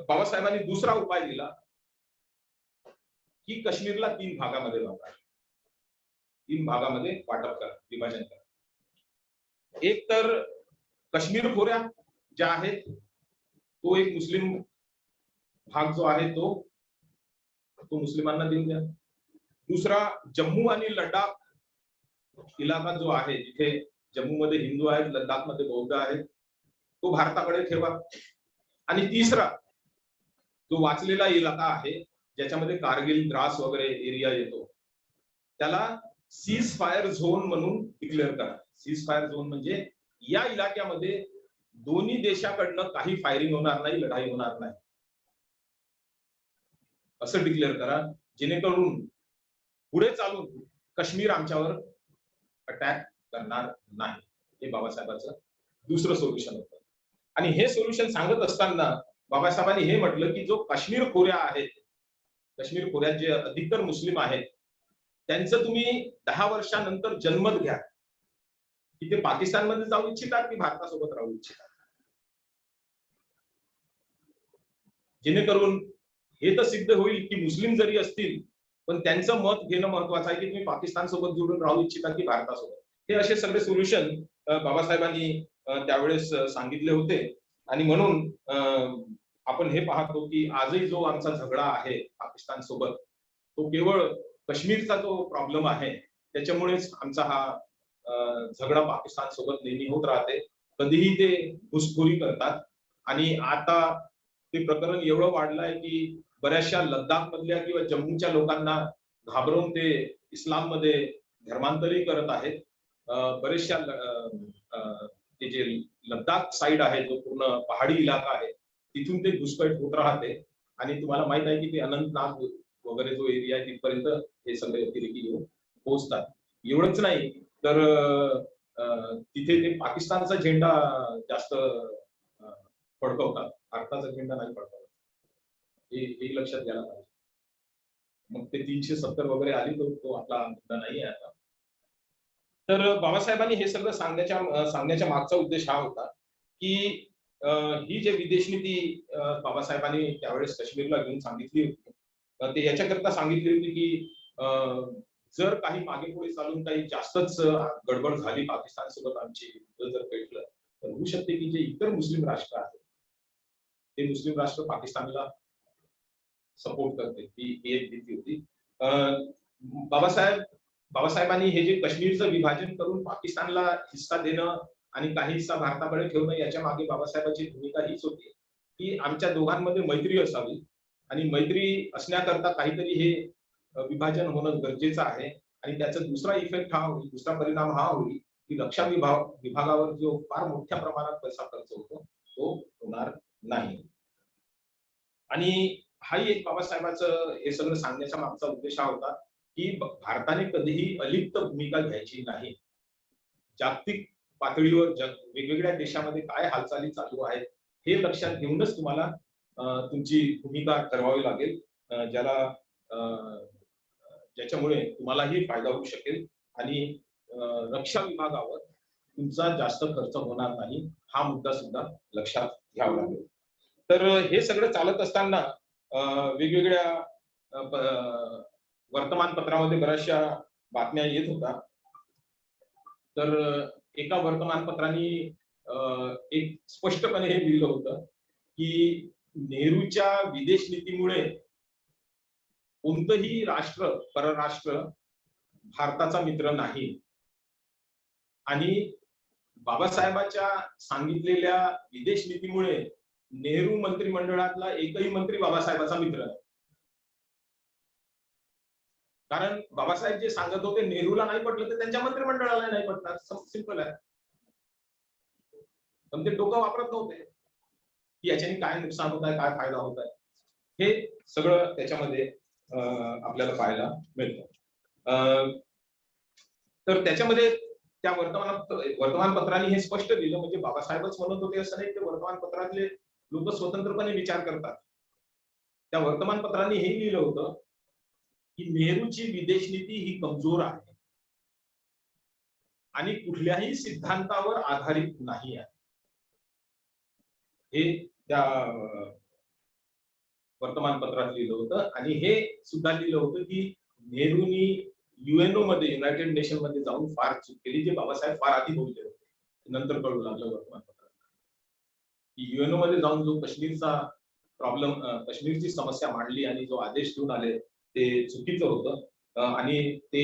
बाबासाहेबांनी दुसरा उपाय दिला की काश्मीरला 3 भागामध्ये वाटा, 3 भागामध्ये वाटप करा, विभाजन करा. एक तर काश्मीर खोऱ्या ज्या आहेत तो एक मुस्लिम भाग जो आहे तो मुस्लिमांना देऊन द्या. दुसरा जम्मू आणि लडाख इलाका जो आहे, जिथे जम्मू मध्ये हिंदू आहेत, लडाख मध्ये बौद्ध आहेत, तो भारताकडे ठेवा. आणि तिसरा जो वाचलेला इलाका आहे, ज्याच्यामध्ये कारगिल, द्रास वगैरे एरिया येतो, त्याला सीज फायर झोन म्हणून डिक्लेअर करा. सीज फायर झोन म्हणजे या इलाक्यामध्ये दोन्ही देशाकडनं काही फायरिंग होणार नाही, लढाई होणार नाही, असं डिक्लेअर करा, जेणेकरून पुढे चालून काश्मीर आमच्यावर अटॅक करणार नाही. हे बाबासाहेबांचं दुसरं सोल्युशन होतं. आणि हे सोल्युशन सांगत असताना बाबासाहेबांनी हे म्हटलं की जो काश्मीर खोऱ्या आहेत, काश्मीर खोऱ्यात जे अधिकतर मुस्लिम आहेत, त्यांचं तुम्ही 10 वर्षानंतर जन्मत घ्या की ते पाकिस्तानमध्ये जाऊ इच्छितात की भारतासोबत राहू इच्छितात. जेणेकरून हे तर सिद्ध होईल की मुस्लिम जरी असतील पण त्यांचं मत घेणं महत्वाचं आहे की तुम्ही पाकिस्तान सोबत जोडून राहू इच्छिता की भारतासोबत. हे असे सगळे सोल्युशन बाबासाहेबांनी त्यावेळेस सांगितले होते. आणि म्हणून आपण हे पाहतो की आजही जो आमचा झगडा आहे पाकिस्तान सोबत, तो केवळ काश्मीरचा जो प्रॉब्लेम आहे त्याच्यामुळेच आमचा हा झगडा पाकिस्तान सोबत नेहमी होत राहते. कधीही ते घुसखोरी करतात. आणि आता ते प्रकरण एवढं वाढलंय की बऱ्याचशा लडाख मधल्या किंवा जम्मूच्या लोकांना घाबरवून ते इस्लाम मध्ये धर्मांतरही करत आहेत. बरेचशा ते जे लडाख साईड आहे, जो पूर्ण पहाडी इलाका आहे, तिथून ते घुसपैठ होत राहते. आणि तुम्हाला माहित आहे की ते अनंतनाग वगैरे जो एरिया आहे तिथपर्यंत हे सगळे अतिरेकी येऊन पोहोचतात. एवढंच नाही तर तिथे ते पाकिस्तानचा झेंडा जास्त फडकवतात, भारताचा झेंडा नाही फडकवतात. हे लक्षात घ्यायला पाहिजे. मग ते 370 वगैरे आली तो आपला मुद्दा नाही आहे आता. तर बाबासाहेबांनी हे सगळं सांगण्याच्या मागचा उद्देश हा होता की ही जे विदेश नीती बाबासाहेबांनी त्यावेळेस काश्मीरला घेऊन सांगितली होती, ते याच्याकरता सांगितली होती की जर काही मागे पुढे चालून काही जास्तच गडबड झाली पाकिस्तान सोबत आमची, जर पेटलं तर होऊ शकते की जे इतर मुस्लिम राष्ट्र आहेत ते मुस्लिम राष्ट्र पाकिस्तानला सपोर्ट करते. ही एक भीती होती. बाबासाहेबांनी हे जे काश्मीरचं विभाजन करून पाकिस्तानला हिस्सा देणं आणि काही हिस्सा भारताकडे ठेवणं, याच्या मागे बाबासाहेबांची भूमिका हीच होती की आमच्या दोघांमध्ये मैत्री असावी. आणि मैत्री असण्याकरता काहीतरी हे विभाजन होणं गरजेचं आहे. आणि त्याचा दुसरा इफेक्ट हा होईल, दुसरा परिणाम हा होईल की रक्षा विभागावर जो फार मोठ्या प्रमाणात पैसा खर्च होतो तो होणार नाही. आणि हाही एक बाबासाहेबांचं हे सगळं सांगण्याचा मागचा उद्देश हा होता की भारताने कधीही अलिप्त भूमिका घ्यायची नाही. जागतिक पातळीवर वेगवेगळ्या देशामध्ये काय हालचाली चालू आहेत हे लक्षात घेऊनच तुम्हाला तुमची भूमिका ठरवावी लागेल, ज्याच्यामुळे तुम्हालाही फायदा होऊ शकेल आणि रक्षा विभागावर तुमचा जास्त खर्च होणार नाही, हा मुद्दा सुद्धा लक्षात घ्यावा लागेल. तर हे सगळं चालत असताना वेगवेगळ्या वर्तमानपत्रामध्ये बऱ्याचशा बातम्या येत होत्या. तर एका वर्तमानपत्राने एक स्पष्टपणे हे लिहिलं होतं की नेहरूच्या विदेश नीतीमुळे कोणतंही राष्ट्र, परराष्ट्र भारताचा मित्र नाही. आणि बाबासाहेबांच्या सांगितलेल्या विदेश नीतीमुळे नेहरू मंत्रिमंडळातला एकही मंत्री बाबासाहेबांचा मित्र नाही. कारण बाबासाहेब जे सांगत होते नेहरूला नाही पटलं तर त्यांच्या मंत्रिमंडळाला नाही पटणार, सिंपल आहे. पण ते डोकं वापरत नव्हते की याच्याने काय नुकसान होत आहे, काय फायदा होत आहे, हे सगळं त्याच्यामध्ये आपल्याला पाहायला मिळतं. तर त्याच्यामध्ये त्या वर्तमानपत्रांनी हे स्पष्ट लिहिलं, म्हणजे बाबासाहेबच म्हणत होते असं नाही, ते वर्तमानपत्रातले लोक स्वतंत्रपणे विचार करतात. त्या वर्तमानपत्रांनी हे लिहिलं होतं की नेहरूची विदेश नीती ही कमजोर आहे आणि कुठल्याही सिद्धांतावर आधारित नाही आहे. हे त्या वर्तमानपत्रात लिहिलं होतं. आणि हे सुद्धा लिहिलं होतं की नेहरूंनी युएनओ मध्ये, युनायटेड नेशन मध्ये जाऊन फार चूक केली, जे बाबासाहेब फार आधी बोलले होते. नंतर कळू लागलं वर्तमानपत्रात की युएनओ मध्ये जाऊन जो काश्मीरचा प्रॉब्लेम, काश्मीरची समस्या मांडली आणि जो आदेश देऊन आले ते चुकीचं होतं. आणि ते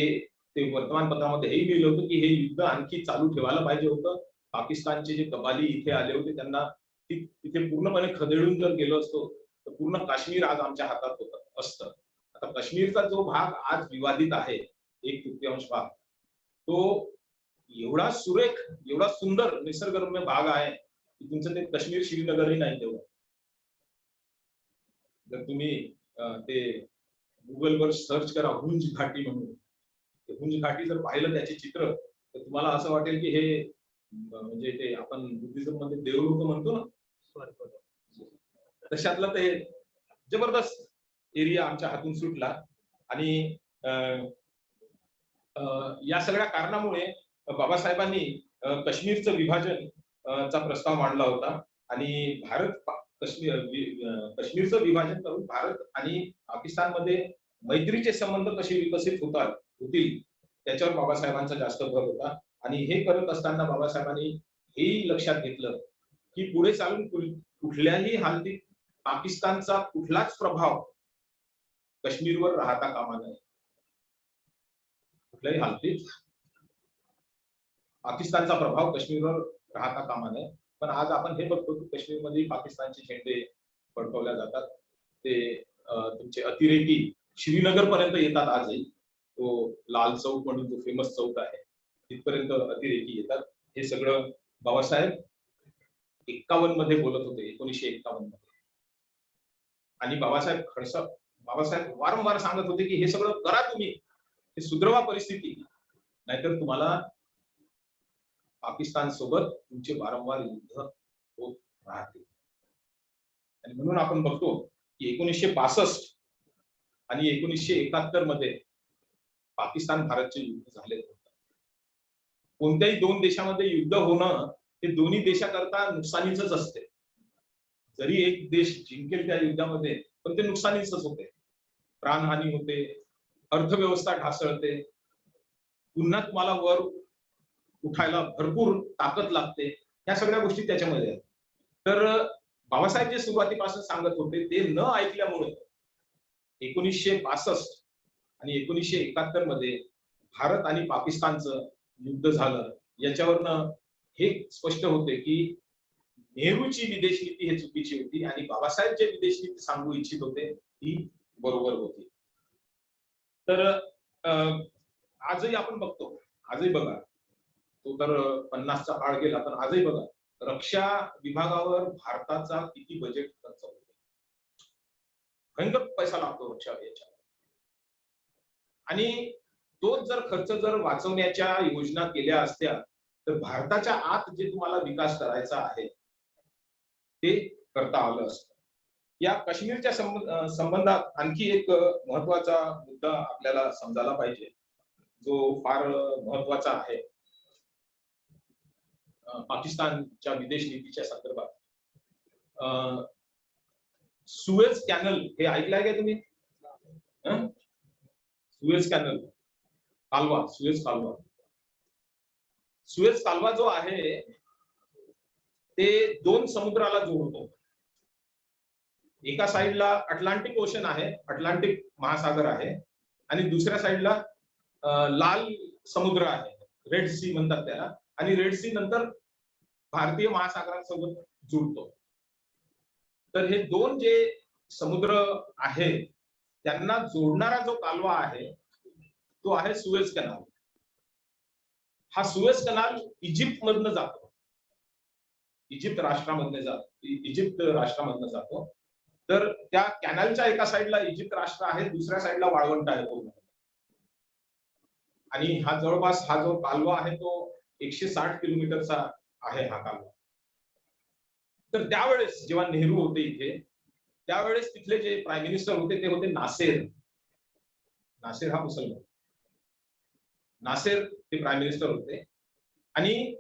वर्तमानपत्रामध्ये हेही लिहिलं होतं की हे युद्ध आणखी चालू ठेवायला पाहिजे होतं. पाकिस्तानचे जे कबाली इथे आले होते त्यांना तिथे पूर्णपणे खदेडून जर गेलो असतो तर पूर्ण काश्मीर आज आमच्या हातात होतं असतं. आता काश्मीरचा जो भाग आज विवादित आहे, 1/3 भाग, तो एवढा सुरेख, एवढा सुंदर निसर्गरम्य भाग आहे की तुमचं ते काश्मीर श्रीनगरही नाही तेवढं. जर तुम्ही ते गुगलवर सर्च करा हुंज घाटी म्हणून, हुंज घाटी जर पाहिलं त्याचे चित्र तर तुम्हाला असं वाटेल की हे म्हणजे ते आपण बुद्धिझम मध्ये देवलोक म्हणतो ना, तशातलं ते जबरदस्त एरिया आमच्या हातून सुटला. आणि या सगळ्या कारणामुळे बाबासाहेबांनी काश्मीरचं विभाजन चा प्रस्ताव मांडला होता. आणि काश्मीरचं विभाजन करून भारत आणि पाकिस्तानमध्ये मैत्रीचे संबंध कसे विकसित होतील त्याच्यावर बाबासाहेबांचा जास्त भर होता. आणि हे करत असताना बाबासाहेबांनी हेही लक्षात घेतलं की पुढे चालून कुठल्याही हालतीत पाकिस्तानचा कुठलाच प्रभाव काश्मीरवर राहता कामा नये. कुठल्याही हालतीत पाकिस्तानचा प्रभाव काश्मीरवर राहता कामा नये. पण आज आपण हे बघतो की काश्मीरमध्ये पाकिस्तानचे झेंडे फडकवल्या जातात. ते तुमचे अतिरेकी श्रीनगर पर्यंत येतात आजही. तो लाल चौक म्हणून जो फेमस चौक आहे तिथपर्यंत अतिरेकी येतात. हे सगळं बाबासाहेब 51 मध्ये बोलत होते, 1951 मध्ये. आणि बाबासाहेब वारंवार सांगत होते की हे सगळं करा तुम्ही, हे सुधरवा परिस्थिती, नाहीतर तुम्हाला पाकिस्तान सोबत तुमचे वारंवार युद्ध होत राहतील. आणि म्हणून आपण बघतो की 1962 आणि 1971 मध्ये पाकिस्तान भारतचे युद्ध झाले. कोणत्याही दोन देशामध्ये युद्ध होणं हे दोन्ही देशाकरता नुकसानीच असते. जरी एक देश जिंकेल त्या युद्धामध्ये पण ते नुकसानीच होते. प्राणहानी होते, अर्थव्यवस्था ढासळते, पुन्हा तुम्हाला वर उठायला भरपूर ताकद लागते. ह्या सगळ्या गोष्टी त्याच्यामध्ये आहेत. तर बाबासाहेब जे सुरुवातीपासून सांगत होते ते न ऐकल्यामुळे 1962 आणि 1971 मध्ये भारत आणि पाकिस्तानचं युद्ध झालं. याच्यावरनं हे स्पष्ट होते की नेहरूची विदेश नीती ही चुकीची होती आणि बाबासाहेब जे विदेश नीती सांगू इच्छित होते ती बरोबर होती. तर आजही आपण बघतो, आजही बघा, तो तर 50चा काळ गेला, पण आजही बघा रक्षा विभागावर भारताचा किती बजेट खर्च होतो. भयंकर पैसा लागतो रक्षा याच्यावर. आणि तोच जर खर्च जर वाचवण्याच्या योजना केल्या असत्या तर भारताच्या आत जे तुम्हाला विकास करायचा आहे ते करता आलं असतं. या काश्मीरच्या संबंधात आणखी एक महत्वाचा मुद्दा आपल्याला समजायला पाहिजे, जो फार महत्वाचा आहे पाकिस्तानच्या विदेश नीतीच्या संदर्भात. सुएझ कॅनल हे ऐकलंय का तुम्ही? सुएझ कॅनल, कालवा, सुएझ कालवा. सुएझ कालवा जो आहे ते दोन समुद्राला जोडतो. एका साईडला अटलांटिक ओशन आहे, अटलांटिक महासागर आहे, आणि दुसऱ्या साईडला लाल समुद्र आहे, रेड सी म्हणतात त्याला. आणि रेड सी नंतर भारतीय महासागरासोबत जुळतो. तर हे दोन जे समुद्र आहेत त्यांना जोडणारा जो कालवा आहे तो आहे सुएझ कॅनाल. हा सुएझ कॅनाल इजिप्त मधनं जातो, इजिप्त राष्ट्रामधनं जातो. तर त्या कॅनलच्या एका साईडला इजिप्त राष्ट्र आहे, दुसऱ्या साईडला वाळवंट आहे पूर्ण. आणि हा जवळपास हा जो कालवा आहे तो 160 किलोमीटरचा आहे हा कालवा. तर त्यावेळेस जेव्हा नेहरू होते इथे, त्यावेळेस तिथले जे प्राईम मिनिस्टर होते ते होते नासेर. नासेर हा मुसलमान, नासेर ते प्राईम मिनिस्टर होते. आणि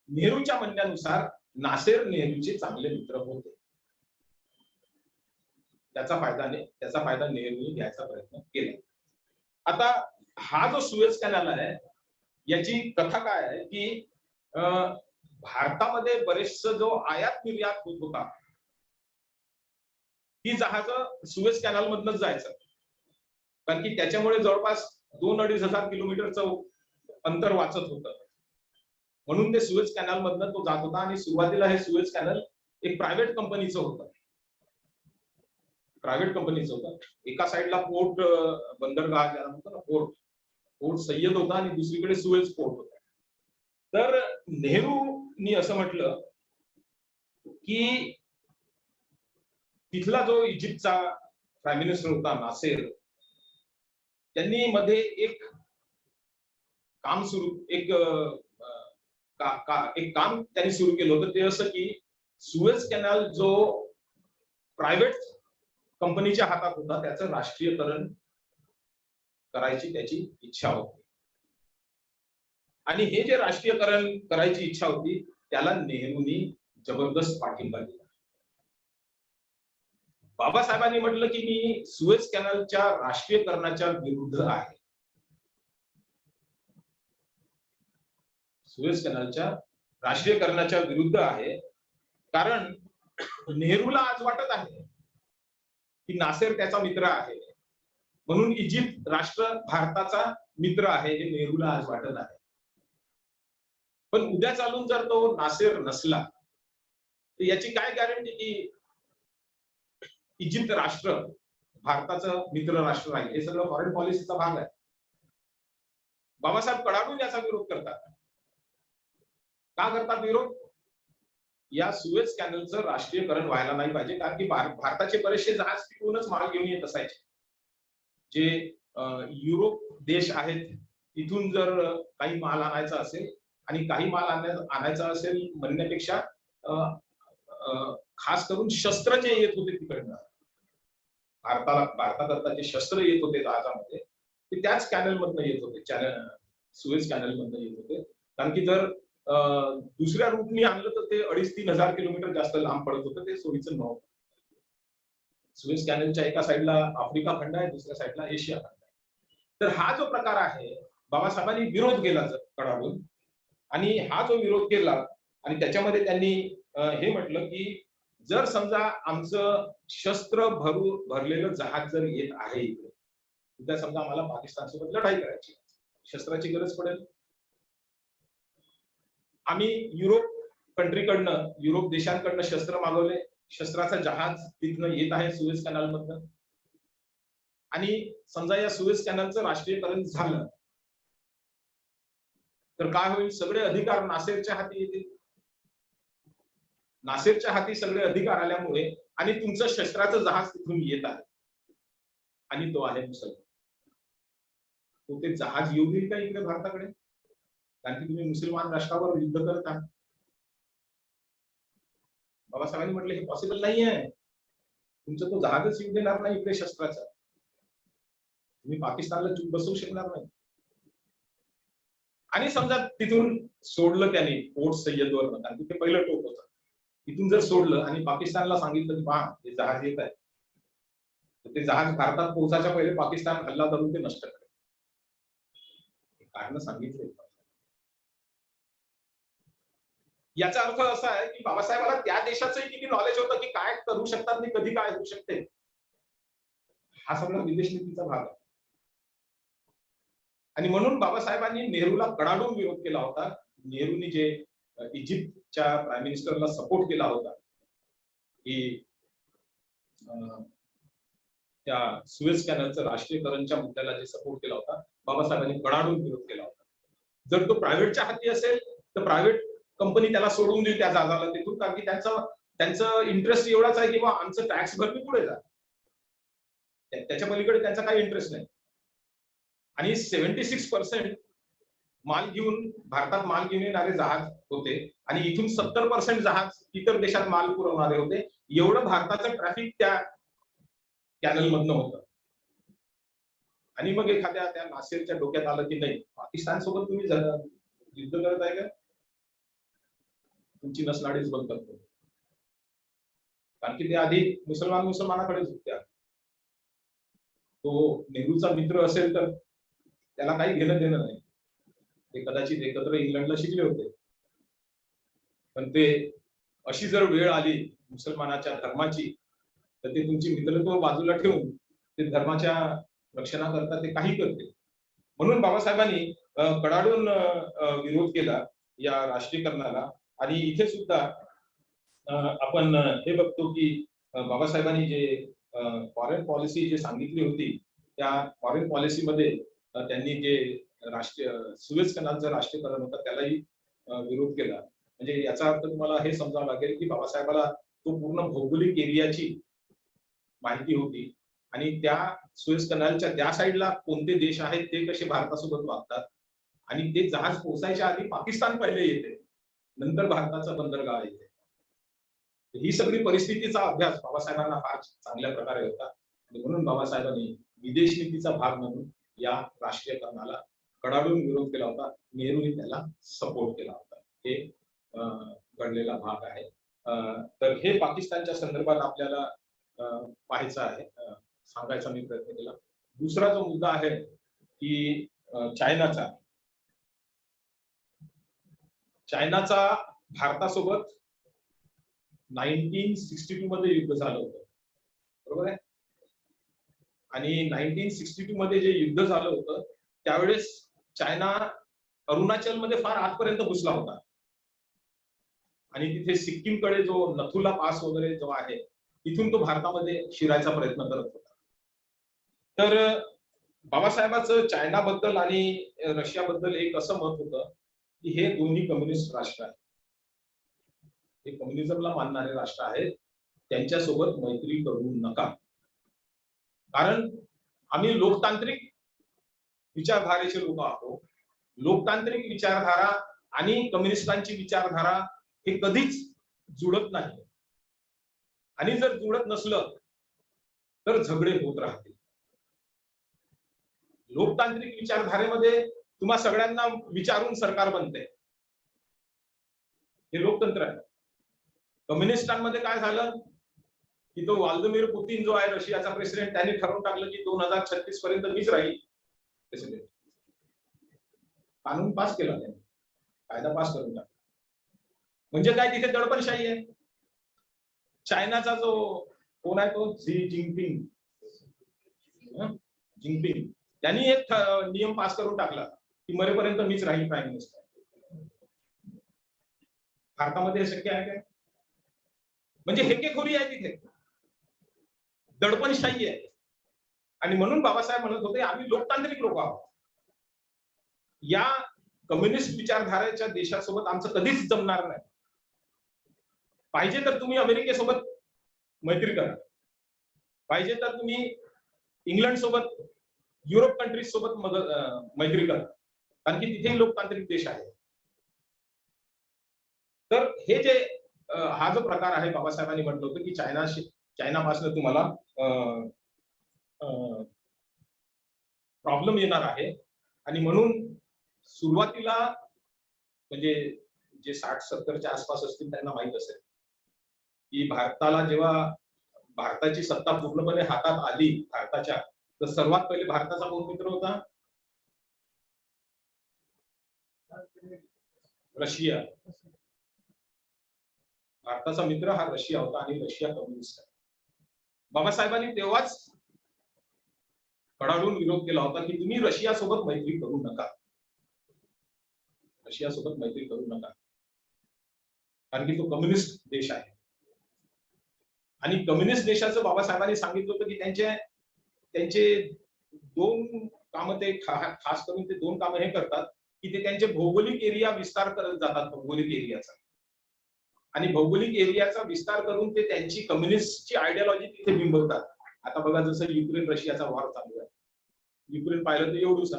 नेहरूच्या म्हणण्यानुसार नासेर नेहरूचे चांगले मित्र होते. त्याचा फायदा नेहरूंनी घ्यायचा प्रयत्न केला. आता हा जो सुएझ कॅनल आहे याची कथा काय आहे की भारतामध्ये बरेचसं जो आयात निर्यात होत होता ही जहाज सुएझ कॅनल मधनच जायचं, कारण की त्याच्यामुळे जवळपास 2-2.5 हजार किलोमीटरचं अंतर वाचत होतं. म्हणून ते सुएझ कॅनल मधनं तो जात होता. आणि सुरुवातीला हे सुएझ कॅनल एक प्रायव्हेट कंपनीचं होतं. एका साईडला पोर्ट बंदरगाह ज्याला म्हणतो ना, पोर्ट सय्यद होता आणि दुसरीकडे सुएझ पोर्ट होता. तर नेहरूंनी असं म्हटलं की तिथला जो इजिप्तचा प्राईम मिनिस्टर होता नासेर, त्यांनी मध्ये एक काम त्यांनी सुरू केलं होतं. ते असं की सुएझ कॅनल जो प्रायव्हेट कंपनीच्या हातात होता त्याचं राष्ट्रीयकरण करायची त्याची इच्छा होती. आणि हे जे राष्ट्रीयकरण करायची इच्छा होती त्याला नेहरूंनी जबरदस्त पाठिंबा दिला. बाबासाहेबांनी म्हटलं की मी सुएझ कॅनलच्या राष्ट्रीयकरणाच्या विरुद्ध आहे. सुएझ कॅनलच्या राष्ट्रीयकरणाच्या विरुद्ध आहे, कारण नेहरूला आज वाटत आहे की नासेर त्याचा मित्र आहे, म्हणून इजिप्त राष्ट्र भारताचा मित्र आहे हे नेहरूला आज वाटत आहे. पण उद्या चालून जर तो नासेर नसला तर याची काय गॅरंटी की इजिप्त राष्ट्र भारताचं मित्र राष्ट्र राहील? हे सगळं फॉरेन पॉलिसीचा भाग आहे. बाबासाहेब कडाडून याचा विरोध करतात. का करतात विरोध? या सुएझ कॅनलचं राष्ट्रीयकरण व्हायला नाही पाहिजे, कारण की भारताचे बरेचसे जहाज तिथूनच माल घेऊन येत असायचे. जे युरोप देश आहेत तिथून जर काही माल आणायचा असेल, आणि काही माल आणायचा असेल म्हणण्यापेक्षा खास करून शस्त्र जे येत होते तिकडनं भारताकरता जे शस्त्र येत होते जहाजामध्ये ते त्याच कॅनल मधनं येत होते, सुएझ कॅनल मधनं येत होते. कारण की जर दुसऱ्या रूटनी आणलं तर ते 2,500-3,000 हजार किलोमीटर जास्त लांब पडत होतं, ते सोयीचं नव्हतं. सुएझ कॅनलच्या एका साईडला आफ्रिका खंड आहे, दुसऱ्या साईडला एशिया खंड आहे. तर हा जो प्रकार आहे बाबासाहेबांनी विरोध केला कडाडून. आणि हा जो विरोध केला आणि त्याच्यामध्ये त्यांनी हे म्हटलं की जर समजा आमचं शस्त्र भरलेलं जहाज जर येत आहे इकडे, उद्या समजा आम्हाला पाकिस्तानसोबत लढाई करायची, शस्त्राची गरज पडेल, आम्ही युरोप देशांकडनं शस्त्र मागवले, शस्त्राचा जहाज तिथनं येत आहे सुएझ कॅनल मधनं, आणि समजा या सुएझ कॅनलचं राष्ट्रीयकरण झालं तर काय होईल? सगळे अधिकार नासेरच्या हाती येतील. नासेरच्या हाती सगळे अधिकार आल्यामुळे, आणि तुमचं शस्त्राचं जहाज तिथून येत आहे आणि तो आहे मुसलमान, तो ते जहाज येऊ देईल का इकडे भारताकडे? कारण की तुम्ही मुसलमान राष्ट्रावर युद्ध करत आहात. बाबासाहेबांनी म्हटलं हे पॉसिबल नाही आहे, तुमचं तो जहाजच येऊ देणार नाही इकडे शस्त्राचा, तुम्ही पाकिस्तानला चूप बसवू शकणार नाही. आणि समजा तिथून सोडलं त्याने पोर्ट सय्यदवर, कारण तिथे पहिलं टोक होतं, तिथून जर सोडलं आणि पाकिस्तानला सांगितलं की पहा हे जहाज येत आहे, तर ते जहाज भारतात पोहोचायच्या पहिले पाकिस्तान हल्ला करून ते नष्ट करेल, कारण सांगितले. याचा अर्थ असा आहे की बाबासाहेबांना त्या देशाचंही किती नॉलेज होतं की काय करू शकतात आणि कधी काय होऊ शकते. हा सगळा विदेश नीतीचा भाग आहे. आणि म्हणून बाबासाहेबांनी नेहरूला कडाडून विरोध केला होता. नेहरूंनी जे इजिप्तच्या प्राईम मिनिस्टरला सपोर्ट केला होता की त्या सुएझ कॅनलचं राष्ट्रीयकरणच्या मुद्द्याला जे सपोर्ट केला होता, बाबासाहेबांनी कडाडून विरोध केला होता. जर तो प्रायव्हेटच्या हाती असेल तर प्रायव्हेट कंपनी त्याला सोडून देईल त्या जहाजाला तिथून, कारण की त्यांचं इंटरेस्ट एवढाच आहे की बा आमचं टॅक्स भरणे पुढे जा, त्याच्या पलीकडे त्यांचा काही इंटरेस्ट नाही. आणि 76% माल घेऊन भारतात माल घेऊन येणारे जहाज होते आणि इथून 70% जहाज इतर देशात माल पुरवणारे होते. एवढं भारताचं ट्रॅफिक त्या कॅनल मधनं होतं. आणि मग एखाद्या त्या नासेरच्या डोक्यात आलं की नाही, पाकिस्तान सोबत तुम्ही युद्ध करत आहे का, तुमची नसनाडीच बंद करतो. कारण की ते आधी मुसलमानाकडे झुकत्या. तो नेहरूचा मित्र असेल तर त्याला काही घेणं देणं नाही. ते कदाचित एकत्र इंग्लंडला शिकले होते, पण ते अशी जर वेळ आली मुसलमानाच्या धर्माची तर ते तुमची मित्रत्व बाजूला ठेवून ते धर्माच्या रक्षणाकरता ते काही करते. म्हणून बाबासाहेबांनी कडाडून विरोध केला या राष्ट्रीयकरणाला. आणि इथे सुद्धा आपण हे बघतो की बाबासाहेबांनी जे फॉरेन पॉलिसी जे सांगितली होती त्या फॉरेन पॉलिसीमध्ये त्यांनी जे सुएझ कॅनलचं राष्ट्रीयकरण होतं त्यालाही विरोध केला. म्हणजे याचा अर्थ तुम्हाला हे समजावं लागेल की बाबासाहेबाला तो पूर्ण भौगोलिक एरियाची माहिती होती आणि त्या सुएझ कॅनलच्या त्या साईडला कोणते देश आहेत, ते कसे भारतासोबत वागतात, आणि ते जहाज पोहोचायच्या आधी पाकिस्तान पहिले येते, नंतर भारताचं बंदरगाह येते. ही सगळी परिस्थितीचा अभ्यास बाबासाहेबांना फार चांगल्या प्रकारे होता आणि म्हणून बाबासाहेबांनी विदेश नीतीचा भाग म्हणून या राष्ट्रीयकरणाला कडाडून विरोध केला होता. नेहरूंनी त्याला सपोर्ट केला होता. हे घडलेला भाग आहे. तर हे पाकिस्तानच्या संदर्भात आपल्याला पाहायचं आहे, सांगायचा मी प्रयत्न केला. दुसरा जो मुद्दा आहे की चायनाचा भारतासोबत 1962 मध्ये युद्ध झालं होतं, बरोबर आहे. आणि 1962 मध्ये जे युद्ध झालं होतं त्यावेळेस चायना अरुणाचल मध्ये फार आतपर्यंत घुसला होता आणि तिथे सिक्कीमकडे जो नथुला पास वगैरे जो आहे तिथून तो भारतामध्ये शिरायचा प्रयत्न करत होता. तर बाबासाहेबांचं चायनाबद्दल आणि रशियाबद्दल एक असं मत होतं की हे दोन्ही कम्युनिस्ट राष्ट्र आहेत, हे कम्युनिझमला मानणारे राष्ट्र आहेत, त्यांच्यासोबत मैत्री करू नका, कारण आम्ही लोकतांत्रिक विचारधारेचे लोक आहोत. लोकतांत्रिक विचारधारा आणि कम्युनिस्टांची विचारधारा हे कधीच जुळत नाही आणि जर जुळत नसलं तर झगडे होत राहतील. लोकतांत्रिक विचारधारेमध्ये तुम्हा सगळ्यांना विचारून सरकार बनते, हे लोकतंत्र आहे. कम्युनिस्टांमध्ये काय झालं की तो व्लादिमीर पुतीन जो आहे रशियाचा प्रेसिडेंट, त्यांनी ठरवून टाकलं की 2036 पर्यंत मीच राहील प्रेसिडेंट. कानून पास केला, त्यांनी कायदा पास करून टाकला. म्हणजे काय, तिथे दडपणशाही आहे. चायनाचा जो कोण आहे तो जिंगपिंग त्यांनी एक नियम पास करून टाकला की मरेपर्यंत मीच राहील प्राईम मिनिस्टर. भारतामध्ये हे शक्य आहे काय? म्हणजे हेकेखोरी आहे तिथे, दडपणशाही आहे. आणि म्हणून बाबासाहेब म्हणत होते आम्ही लोकतांत्रिक लोक आहोत, या कम्युनिस्ट विचारधारेच्या देशासोबत आमचं कधीच जमणार नाही. पाहिजे तर तुम्ही अमेरिकेसोबत मैत्री करा, पाहिजे तर तुम्ही इंग्लंड सोबत, युरोप कंट्रीज सोबत मैत्री करा, कारण की तिथेही लोकतांत्रिक देश आहे. तर हे जे हा जो प्रकार आहे, बाबासाहेबांनी म्हटलं होतं की चायनापासून तुम्हाला प्रॉब्लेम येणार आहे. आणि म्हणून सुरुवातीला म्हणजे जे 60-70च्या आसपास असतील त्यांना माहित असेल की भारताला जेव्हा भारताची सत्ता पूर्णपणे हातात आली भारताच्या, तर सर्वात पहिले भारताचा कोण मित्र होता? रशिया. भारताचा मित्र हा रशिया होता आणि रशिया कम्युनिस्ट आहे. बाबासाहेबांनी तेव्हाच कडाडून विरोध केला होता की तुम्ही रशियासोबत मैत्री करू नका, रशियासोबत मैत्री करू नका, कारण की तो कम्युनिस्ट देश आहे. आणि कम्युनिस्ट देशाचं बाबासाहेबांनी सांगितलं होतं की त्यांचे त्यांचे दोन कामं ते खास करून ते दोन कामं हे करतात की ते त्यांचे भौगोलिक एरिया विस्तार करत जातात, भौगोलिक एरियाचा, आणि भौगोलिक एरियाचा विस्तार करून ते त्यांची कम्युनिस्टची आयडियोलॉजी तिथे बिंबवतात. आता बघा, जसं युक्रेन रशियाचा वॉर चालू आहे, युक्रेन पाहिलं तर एवढूसा,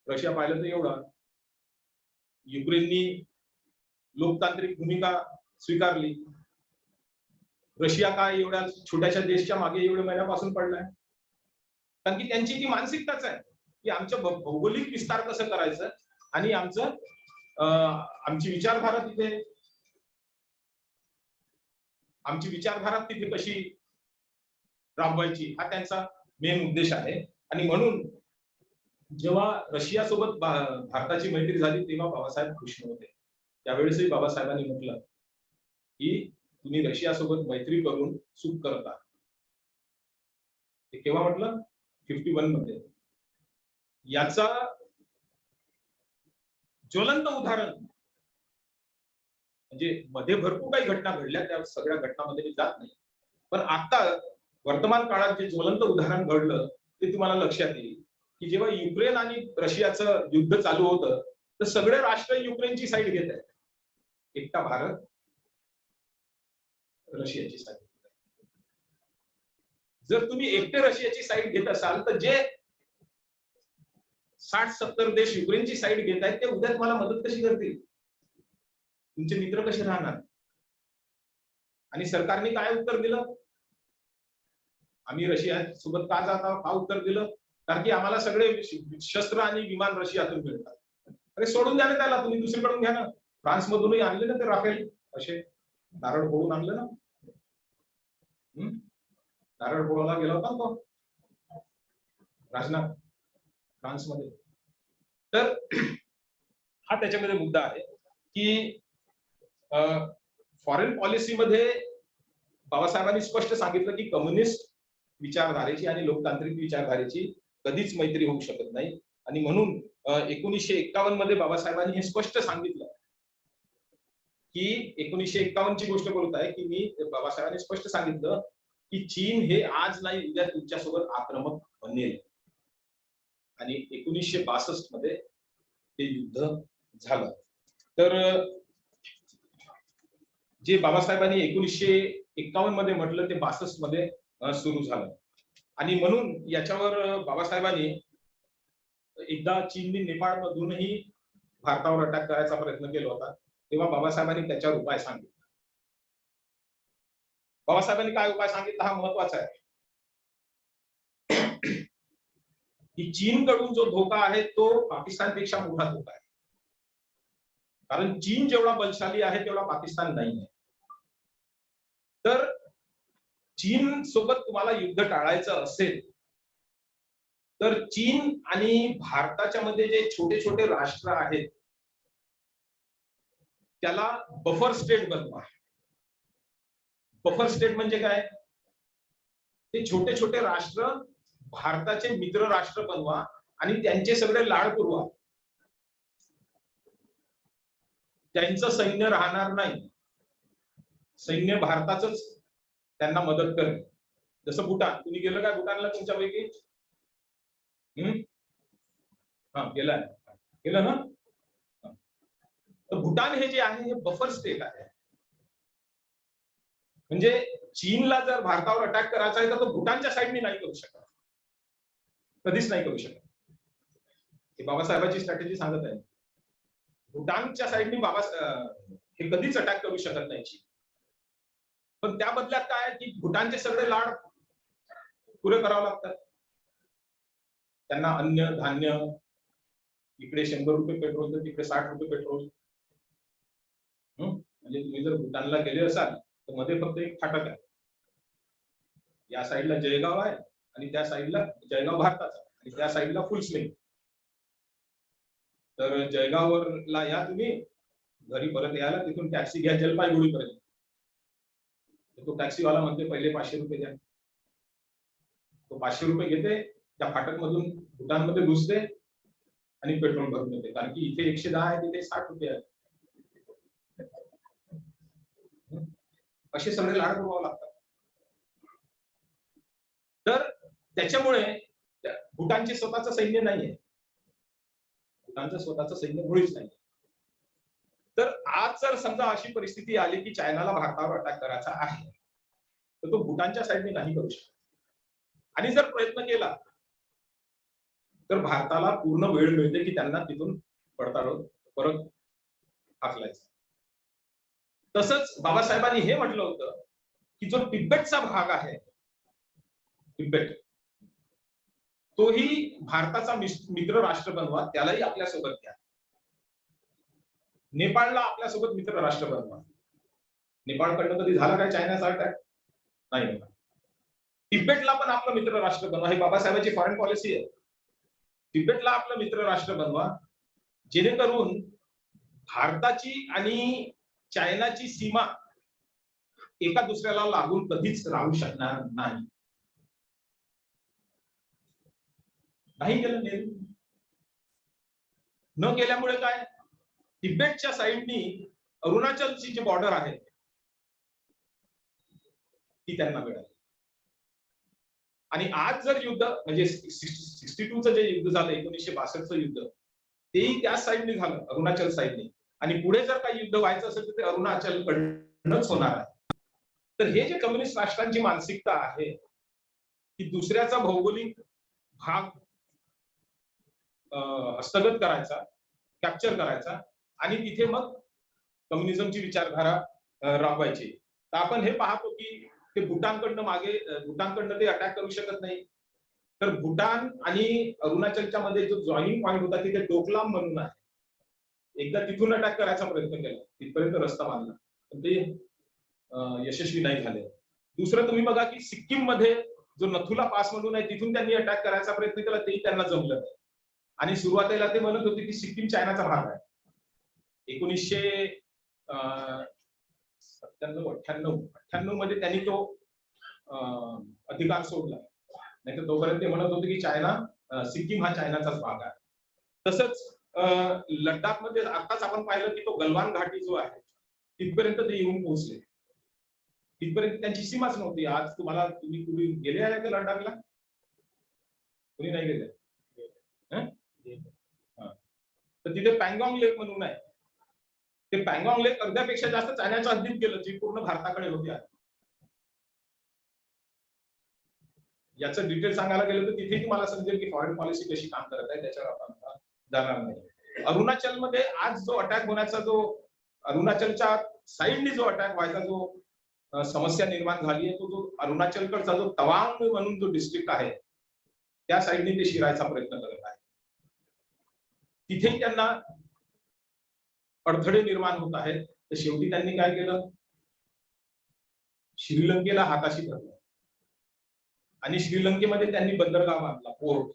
रशिया पाहिलं तर एवढा. युक्रेननी लोकतांत्रिक भूमिका स्वीकारली, रशिया काय एवढ्या छोट्याशा देशाच्या मागे एवढ्या महिन्यापासून पडलाय? कारण की त्यांची ती मानसिकताच आहे की आमचं भौगोलिक विस्तार कसं करायचं आणि आमची विचारधारा तिथे कशी राबवायची, हा त्यांचा मेन उद्देश आहे. आणि म्हणून जेव्हा रशियासोबत भारताची मैत्री झाली तेव्हा बाबासाहेब खुश नव्हते. त्यावेळेसही बाबासाहेबांनी म्हटलं की तुम्ही रशियासोबत मैत्री करून चूक करता. ते केव्हा म्हटलं? 51 मध्ये. याचा ज्वलंत उदाहरण म्हणजे मध्ये भरपूर काही घटना घडल्या, त्या सगळ्या घटनांमध्ये मी जात नाही, पण आता वर्तमान काळात जे ज्वलंत उदाहरण घडलं ते तुम्हाला लक्षात येईल की जेव्हा युक्रेन आणि रशियाचं युद्ध चालू होतं तर सगळे राष्ट्र युक्रेनची साईड घेत आहेत, एकटा भारत रशियाची साईड. जर तुम्ही एकटे रशियाची साईड घेत असाल तर जे 60-70 देश युक्रेनची साईड घेत आहेत ते उद्या तुम्हाला मदत कशी करतील? तुमचे मित्र कसे राहणार? आणि सरकारने काय उत्तर दिलं? आम्ही रशिया सोबत का जात आहोत? का उत्तर दिलं? कारण की आम्हाला सगळे शस्त्र आणि विमान रशियातून मिळतात. अरे सोडून द्या ना त्याला, तुम्ही दुसरीकडून घ्या ना. फ्रान्स मधूनही आणले ना ते राफेल, असे नारळ फोडून आणले ना. नारळ फोडायला गेला होता तो राजनाथ फ्रान्स मध्ये. तर हा त्याच्यामध्ये मुद्दा आहे की फॉरेन पॉलिसीमध्ये बाबासाहेबांनी स्पष्ट सांगितलं की कम्युनिस्ट विचारधारेची आणि लोकतांत्रिक विचारधारेची कधीच मैत्री होऊ शकत नाही. आणि म्हणून 1951 मध्ये बाबासाहेबांनी हे स्पष्ट सांगितलं की 1951 ची गोष्ट बोलत आहे की मी बाबासाहेबांनी स्पष्ट सांगितलं की चीन हे आज नाही उद्या तुमच्यासोबत आक्रमक बनेल. आणि 1962 मध्ये ते युद्ध झालं. तर जे बाबासाहेबांनी 1951 मध्ये म्हटलं ते 62 मध्ये सुरू झालं. आणि म्हणून याच्यावर बाबासाहेबांनी एकदा चीनने नेपाळ मधूनही भारतावर अटॅक करायचा प्रयत्न केला होता, तेव्हा बाबासाहेबांनी त्याच्यावर उपाय सांगितला. बाबासाहेबांनी काय उपाय सांगितला हा महत्वाचा आहे की चीनकडून जो धोका आहे तो पाकिस्तानपेक्षा मोठा धोका आहे. कारण चीन जेवढा बलशाली आहे तेवढा पाकिस्तान नाही आहे. तर चीन सोबत तुम्हाला युद्ध टाळायचं असेल तर चीन आणि भारताच्या मध्ये जे छोटे छोटे राष्ट्र आहेत त्याला बफर स्टेट बनवा. बफर स्टेट म्हणजे काय? ते छोटे छोटे राष्ट्र भारताचे मित्र राष्ट्र बनवा आणि त्यांचे सगळे लाड पुरवा. त्यांचं सैन्य राहणार नाही, सैन्य भारताचंच त्यांना मदत करेल. जसं भूटान, तुम्ही गेलं काय भूटानला तुमच्यापैकी? गेलं ना? तर भूटान हे जे आहे हे बफर स्टेट आहे. म्हणजे चीनला जर भारतावर अटॅक करायचा आहे तर तो भूटानच्या साईडने नाही करू शकत, कधीच नाही करू शकत. हे बाबासाहेबांची स्ट्रॅटेजी सांगत आहे. भूटानच्या साईडने हे कधीच अटॅक करू शकत नाही चीन. पण त्या बदल्यात काय की भूटानचे सगळे लाड पुरे करावे लागतात. त्यांना अन्न धान्य, इकडे 100 रुपये पेट्रोल तर तिकडे 60 रुपये पेट्रोल. म्हणजे तुम्ही जर भूटानला गेले असाल तर मध्ये फक्त एक फाटक आहे. या साईडला जळगाव आहे आणि त्या साईडला जळगाव भारताचा आणि त्या साईडला फुल स्लिंग. तर जळगावला या तुम्ही, घरी परत यायला तिथून टॅक्सी घ्या जलपाईगुडी पर्यंत. तो टॅक्सीवाला म्हणते पहिले 500 रुपये द्या. तो 500 रुपये घेते, त्या फाटक मधून भूटानमध्ये घुसते आणि पेट्रोल भरून येते. कारण की इथे 110 आहे तिथे 60 रुपये आहे. असे सगळे लाड पुरवावे लागतात. तर त्याच्यामुळे भूटानचे स्वतःचं सैन्य नाहीये, भूटानचं स्वतःचं सैन्य मुळीच नाही. तर आज जर समजा अशी परिस्थिती आली की चायनाला भारतावर अटॅक करायचा आहे, तर तो भूटानच्या साईडने नाही करू शकत. आणि जर प्रयत्न केला तर भारताला पूर्ण वेळ मिळते की त्यांना तिथून पडताळून परत हाकलायचं. तसंच बाबासाहेबांनी हे म्हटलं होतं की जो तिबेटचा भाग आहे, तिबेट, तोही भारताचा मित्र राष्ट्र बनवा, त्यालाही आपल्यासोबत घ्या. नेपाळला आपल्यासोबत मित्र राष्ट्र बनवा. नेपाळकडनं कधी झाला काय चायनाचा अटॅक? नाही. तिबेटला पण आपलं मित्र राष्ट्र बनवा, हे बाबासाहेबांची फॉरेन पॉलिसी आहे. तिबेटला आपलं मित्र राष्ट्र बनवा, जेणेकरून भारताची आणि चायनाची सीमा एका दुसऱ्याला लागून कधीच राहू शकणार नाही. नाही केलं नेहरू. न केल्यामुळे काय, तिबेटच्या साईडनी अरुणाचलची जी बॉर्डर आहे ती त्यांना मिळाली. आणि आज जर युद्ध म्हणजे 62चं जे युद्ध झालं, 1962चं युद्ध, तेही त्याच साईडने झालं, अरुणाचल साईडने. आणि पुढे जर काही युद्ध व्हायचं असेल तर ते अरुणाचलकडूनच होणार आहे. तर हे जे कम्युनिस्ट राष्ट्रांची मानसिकता आहे की दुसऱ्याचा भौगोलिक भाग हस्तगत करायचा, कॅप्चर करायचा आणि तिथे मग कम्युनिझमची विचारधारा राबवायची. तर आपण हे पाहतो की ते भूटानकडनं ते अटॅक करू शकत नाही. तर भूटान आणि अरुणाचलच्या मध्ये जो जॉईनिंग पॉईंट होता तिथे डोकलाम म्हणून आहे, एकदा तिथून अटॅक करायचा प्रयत्न केला, तिथपर्यंत रस्ता बांधला, पण ते यशस्वी नाही झाले. दुसरं तुम्ही बघा की सिक्कीम मध्ये जो नथुला पास म्हणून आहे, तिथून त्यांनी अटॅक करायचा प्रयत्न केला, तेही त्यांना जमलं नाही. आणि सुरुवातीला ते म्हणत होते की सिक्कीम चायनाचा भाग आहे. 1997-98 मध्ये त्यांनी तो अधिकार सोडला, नाही तर तोपर्यंत ते म्हणत होते की सिक्कीम हा चायनाचाच भाग आहे. तसंच लडाख मध्ये आताच आपण पाहिलं की तो गलवान घाटी जो आहे तिथपर्यंत ते येऊन पोहोचले, तिथपर्यंत त्यांची सीमाच नव्हती. आज तुम्ही गेले आहे का लडाखला? कोणी नाही गेले? तर तिथे पॅंगॉंग लेक म्हणून आहे, ते पॅंगॉंग लेक अर्ध्यापेक्षा जास्त चायनाच्या हद्दीत गेलं, जी पूर्ण भारताकडे होती. याचं डिटेल सांगायला गेलं तर तिथेही तुम्हाला समजेल की फॉरेन पॉलिसी कशी काम करत आहे, त्याच्यावर आपण जाणार नाही. अरुणाचलमध्ये आज जो अटॅक होण्याचा, जो अरुणाचलच्या साईडनी जो अटॅक व्हायचा, जो समस्या निर्माण झाली आहे, तो जो अरुणाचलकडचा जो तवांग म्हणून जो डिस्ट्रिक्ट आहे त्या साईडनी ते शिरायचा प्रयत्न करत आहे. तिथेही त्यांना अडथळे निर्माण होत आहेत. तर शेवटी त्यांनी काय केलं, श्रीलंकेला हाताशी धरलं आणि श्रीलंकेमध्ये त्यांनी बंदरगाह बांधला, पोर्ट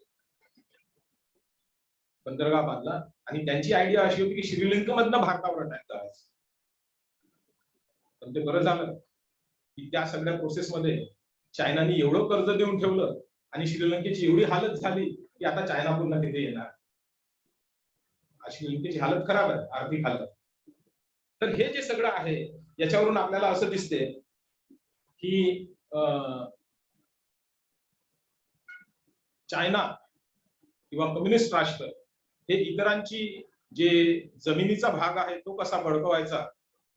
बंदरगाह बांधला. आणि त्यांची आयडिया अशी होती की श्रीलंकेमधनं भारतावर अटॅक करायचा. पण ते बरं झालं की त्या सगळ्या प्रोसेसमध्ये चायनाने एवढं कर्ज देऊन ठेवलं आणि श्रीलंकेची एवढी हालत झाली की आता चायना पुन्हा तिथे येणार. श्रीलंकेची हालत खराब आहे, आर्थिक हालत. तर हे जे सगळं आहे याच्यावरून आपल्याला असं दिसते की चायना किंवा कम्युनिस्ट राष्ट्र हे इतरांची जे जमिनीचा भाग आहे तो कसा बळकवायचा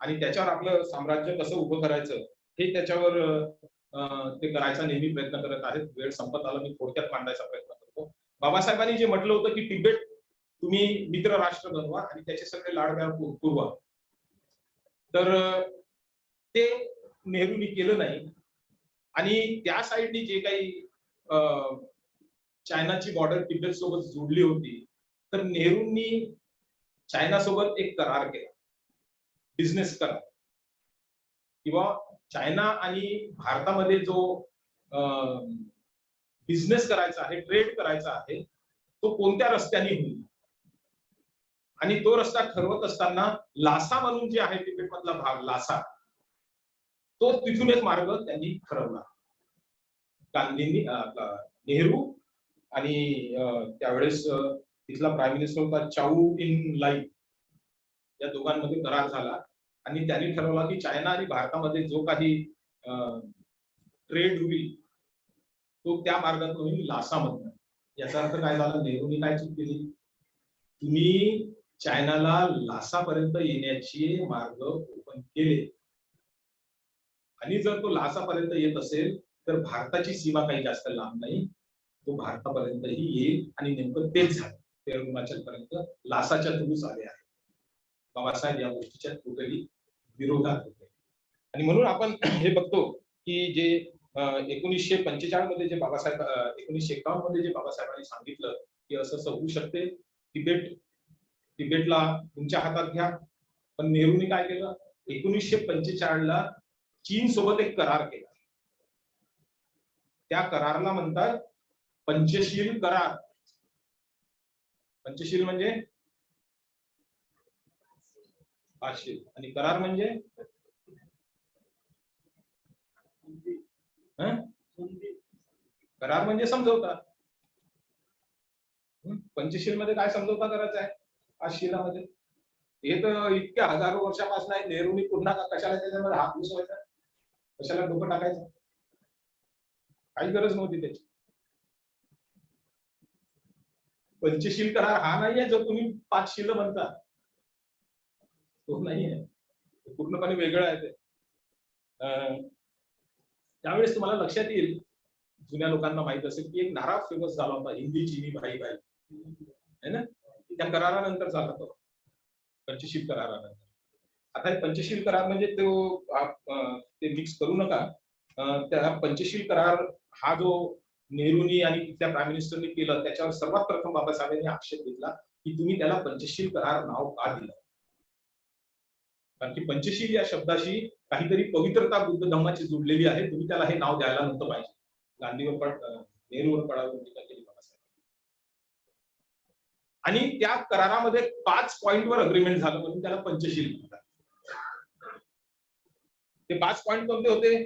आणि त्याच्यावर आपलं साम्राज्य कसं उभं करायचं हे त्याच्यावर ते करायचा नेहमी प्रयत्न करत आहेत. वेळ संपत आला, मी थोडक्यात मांडायचा प्रयत्न करतो. बाबासाहेबांनी जे म्हटलं होतं की तिबेट तुम्ही मित्र राष्ट्र बनवा आणि त्याचे सगळे लाडव्या पुरवा, तर ते नेहरूंनी केलं नाही. आणि त्या साईडनी जे काही चायनाची बॉर्डर तिबेट सोबत जोडली होती, तर नेहरूंनी चायना सोबत एक करार केला, बिझनेस करार, किंवा चायना आणि भारतामध्ये जो बिझनेस करायचा आहे, ट्रेड करायचा आहे, तो कोणत्या रस्त्याने होईल. आणि तो रस्ता ठरवत असताना लासा म्हणून जे आहे तिबेटमधला भाग, लासा, तो तिथून एक मार्ग त्यांनी ठरवला. गांधींनी, नेहरू आणि त्यावेळेस तिथला प्राईम मिनिस्टर होता चाऊ इन लाई, या दोघांमध्ये करार झाला आणि त्यांनी ठरवला की चायना आणि भारतामध्ये जो काही ट्रेड होईल तो त्या मार्गातून होईल, लासामधनं. याचा अर्थ काय झाला? नेहरूंनी काय चूक केली? तुम्ही चायनाला लासापर्यंत येण्याचे मार्ग ओपन केले आणि जर तो लासापर्यंत येत असेल तर भारताची सीमा काही जास्त लांब नाही, तो भारतापर्यंतही येईल आणि नेमकं तेच झालं. ते अरुणाचल पर्यंत लासाच्या थ्रूच आले आहे. बाबासाहेब या गोष्टीच्या टोटली विरोधात होते आणि म्हणून आपण हे बघतो की जे 1945 मध्ये जे बाबासाहेब 1951 मध्ये जे बाबासाहेबांनी सांगितलं की असं असं होऊ शकते, तिबेटला तुमच्या हातात घ्या. पण नेहरूंनी काय केलं? 1945 ला चीन सोबत एक करार केला. त्या कराराला म्हणतात पंचशील करार. पंचशील म्हणजे 5 आणि करार म्हणजे करार म्हणजे समझौता. पंचशील मध्ये काय समझौता करायचा आहे? 5 मध्ये. हे तर इतक्या हजारो वर्षापासून आहे. नेहरूंनी पुन्हा कशाला त्याच्यामध्ये हात घुसवायचा? कशाला डोकं टाकायचं? काही गरज नव्हती त्याची. पंचशील करार हा नाहीये जो तुम्ही 5 म्हणता, तो नाहीये, पूर्णपणे वेगळं आहे ते. त्यावेळेस तुम्हाला लक्षात येईल, जुन्या लोकांना माहित असेल की एक नारा फेमस झाला होता, हिंदी चीनी भाई भाई, है ना? त्या करारानंतर झाला तो पंचशील करारानंतर. आता पंचशील करार म्हणजे ते मिक्स करू नका. त्या पंचशील करार हा जो नेहरूंनी आणि त्या प्राईम मिनिस्टरनी केलं, त्याच्यावर सर्वात प्रथम बाबासाहेबांनी आक्षेप घेतला की तुम्ही त्याला पंचशील करार नाव का दिलं? कारण की पंचशील या शब्दाशी काहीतरी पवित्रता बुद्ध धर्माची जोडलेली आहे. तुम्ही त्याला हे नाव द्यायला नव्हतं पाहिजे. गांधीवर नेहरूवर पडावून टीका केली बाबासाहेब. आणि त्या करारामध्ये 5 पॉइंटवर अग्रीमेंट झालं म्हणून त्याला पंचशील म्हणतात. ते 5 पॉइंट कोणते होते?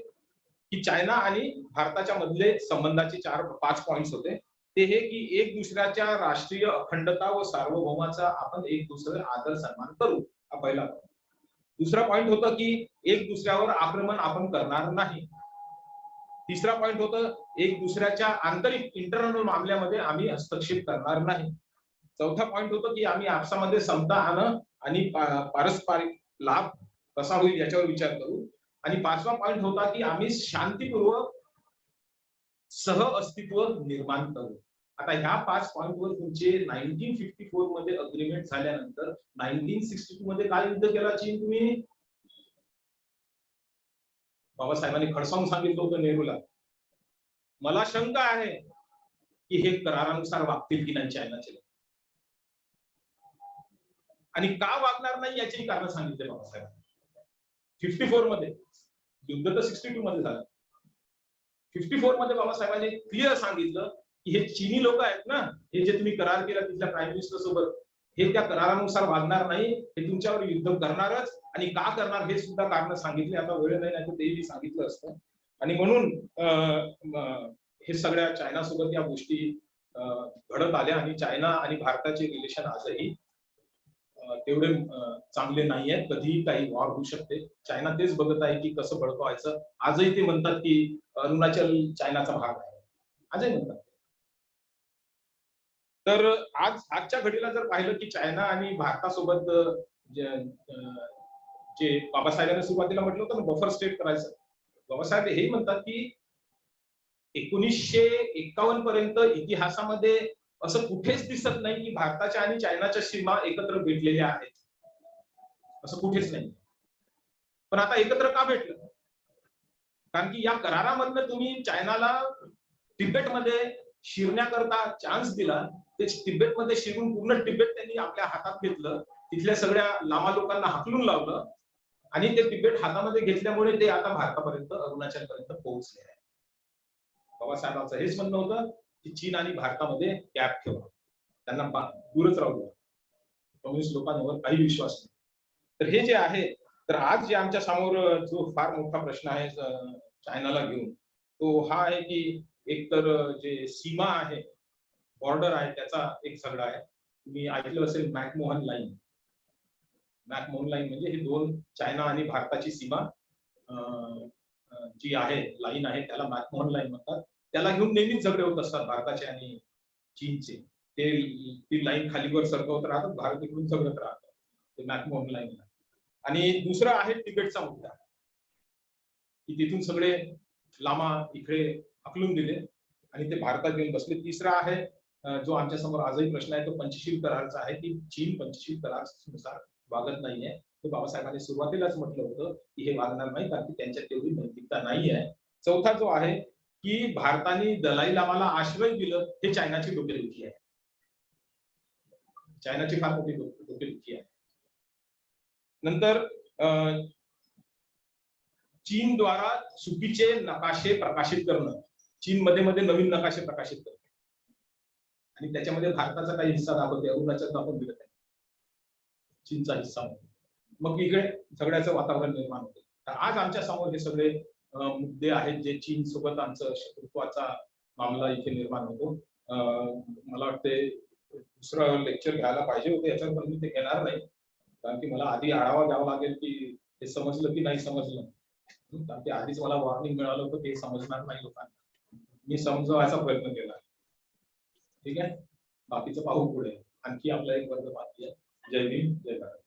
की चायना आणि भारताच्या मधले संबंधाचे 5 पॉइंट्स होते. ते हे की एक दुसऱ्याच्या राष्ट्रीय अखंडता व सार्वभौमाचा आपण एक दुसरे आदर सन्मान करू, हा पहिला पॉइंट. दुसरा पॉइंट होता की एक दुसऱ्यावर आक्रमण आपण करणार नाही. तिसरा पॉइंट होतं एक दुसऱ्याच्या आंतरिक इंटरनल मामल्यामध्ये आम्ही हस्तक्षेप करणार नाही. चौथा पॉइंट होतं की आम्ही आपसामध्ये समता आणणं आणि पारस्परिक लाभ कसा होईल याच्यावर विचार करू. आणि 5वा पॉइंट होता की आम्ही शांतीपूर्वक सह अस्तित्व निर्माण करू. आता ह्या 5 पॉइंटवर तुमचे 1954 मध्ये अग्रीमेंट झाल्यानंतर 1962 मध्ये काय युद्ध केला चीन तुम्ही? बाबासाहेबांनी खडसावून सांगितलं होतं नेहरूला, मला शंका आहे की हे करारानुसार वागतील की नाही चायनाचे लोक, आणि का वागणार नाही याची कारण सांगितले बाबासाहेब 54 मध्ये. युद्ध तर 62 मध्ये झालं. 54 मध्ये बाबासाहेबांनी क्लिअर सांगितलं की हे चीनी लोक आहेत ना, हे जे तुम्ही करार केला तिथल्या प्राईम मिनिस्टर सोबत, हे त्या करारानुसार वागणार नाही, हे तुमच्यावर युद्ध करणारच. आणि का करणार हे सुद्धा कारण सांगितले. आता वेळ नाही तर तेही सांगितलं असतं. आणि म्हणून हे सगळ्या चायना सोबत या गोष्टी घडत आल्या आणि चायना आणि भारताचे रिलेशन आजही तेवढे चांगले नाही आहेत. कधीही काही वॉर होऊ शकते. चायना तेच बघत आहे की कसं भडकवायचं. आजही ते म्हणतात की अरुणाचल चायनाचा भाग आहे, आजही म्हणतात. तर आजच्या घडीला जर पाहिलं की चायना आणि भारतासोबत जे बाबासाहेबांनी सुरुवातीला म्हटलं होतं ना बफर स्टेट करायचं, बाबासाहेब हे म्हणतात की 1951 पर्यंत इतिहासामध्ये असं कुठेच दिसत नाही की भारताच्या आणि चायनाच्या सीमा एकत्र भेटलेल्या आहेत. असं कुठेच नाही. पण आता एकत्र का भेटलं? कारण की या करारामधनं तुम्ही चायनाला तिबेटमध्ये शिरण्याकरता चान्स दिला. ते तिबेटमध्ये शिरून पूर्ण तिबेट त्यांनी आपल्या हातात घेतलं. तिथल्या सगळ्या लामा लोकांना हाकलून लावलं आणि ते तिबेट हातामध्ये घेतल्यामुळे ते आता भारतापर्यंत अरुणाचल पर्यंत पोहोचले आहे. बाबासाहेबांचं हेच म्हणणं होतं की चीन आणि भारतामध्ये गॅप ठेवा, त्यांना दूरच राहू द्या. कम्युनिस्ट लोकांवर काही विश्वास नाही. तर हे जे आहे, तर आज जे आमच्या समोर जो फार मोठा प्रश्न आहे चायनाला घेऊन, तो हा आहे की एकतर जे सीमा आहे, बॉर्डर आहे, त्याचा एक झगडा आहे. तुम्ही ऐकलं असेल मॅकमोहन लाईन. मॅकमोहन लाईन म्हणजे ही 2 चायना आणि भारताची सीमा जी आहे, लाईन आहे, त्याला मॅकमोहन लाईन म्हणतात. त्याला घेऊन नेहमीच झगडे होत असतात भारताचे आणि चीनचे, ते ती लाईन खालीवर सरकवत राहतात, भारत इकडून सगळत राहतं, ते मॅकमोहन लाईन. आणि दुसरं आहे तिबेटचा मुद्दा, की तिथून सगळे लामा इकडे हकलून दिले आणि ते भारतात येऊन बसले. तिसरा आहे जो आमच्या समोर आजही प्रश्न आहे, तो पंचशील कराराचा आहे, की चीन पंचशील करारानुसार वागत नाहीये. ते बाबासाहेबांनी सुरुवातीलाच म्हटलं होतं की हे वागणार नाही, कारण की त्यांच्यात तेवढी नैतिकता नाही आहे. चौथा जो आहे की भारताने दलाई लामाला आश्रय दिलं, हे चायनाची डोकेदुखी आहे. चायनाची फार मोठी डोकेदुखी आहे. नंतर चीन द्वारा चुकीचे नकाशे प्रकाशित करणं, चीन मध्ये मध्ये नवीन नकाशे प्रकाशित करते आणि त्याच्यामध्ये भारताचा काही हिस्सा दाखवते, अरुणाचल दाखवून दिलं आहे चीनचा हिस्सा. मग इकडे सगळ्याचं वातावरण निर्माण होते. तर आज आमच्या समोर हे सगळे मुद्दे आहेत, जे चीन सोबत आमचं शत्रुत्वाचा मामला इथे निर्माण होतो. मला वाटते दुसरं लेक्चर घ्यायला पाहिजे होते याच्यावर, पण मी ते घेणार नाही, कारण की मला आधी आढावा द्यावा लागेल की हे समजलं की नाही समजलं. कारण की आधीच मला वॉर्निंग मिळालं होतं की हे समजणार नाही लोकांना, मी समजवायचा प्रयत्न केला. ठीक आहे, बाकीचं पाहू पुढे. आणखी आपला एक वर्ग बाकी आहे. जय भीम, जय भारत.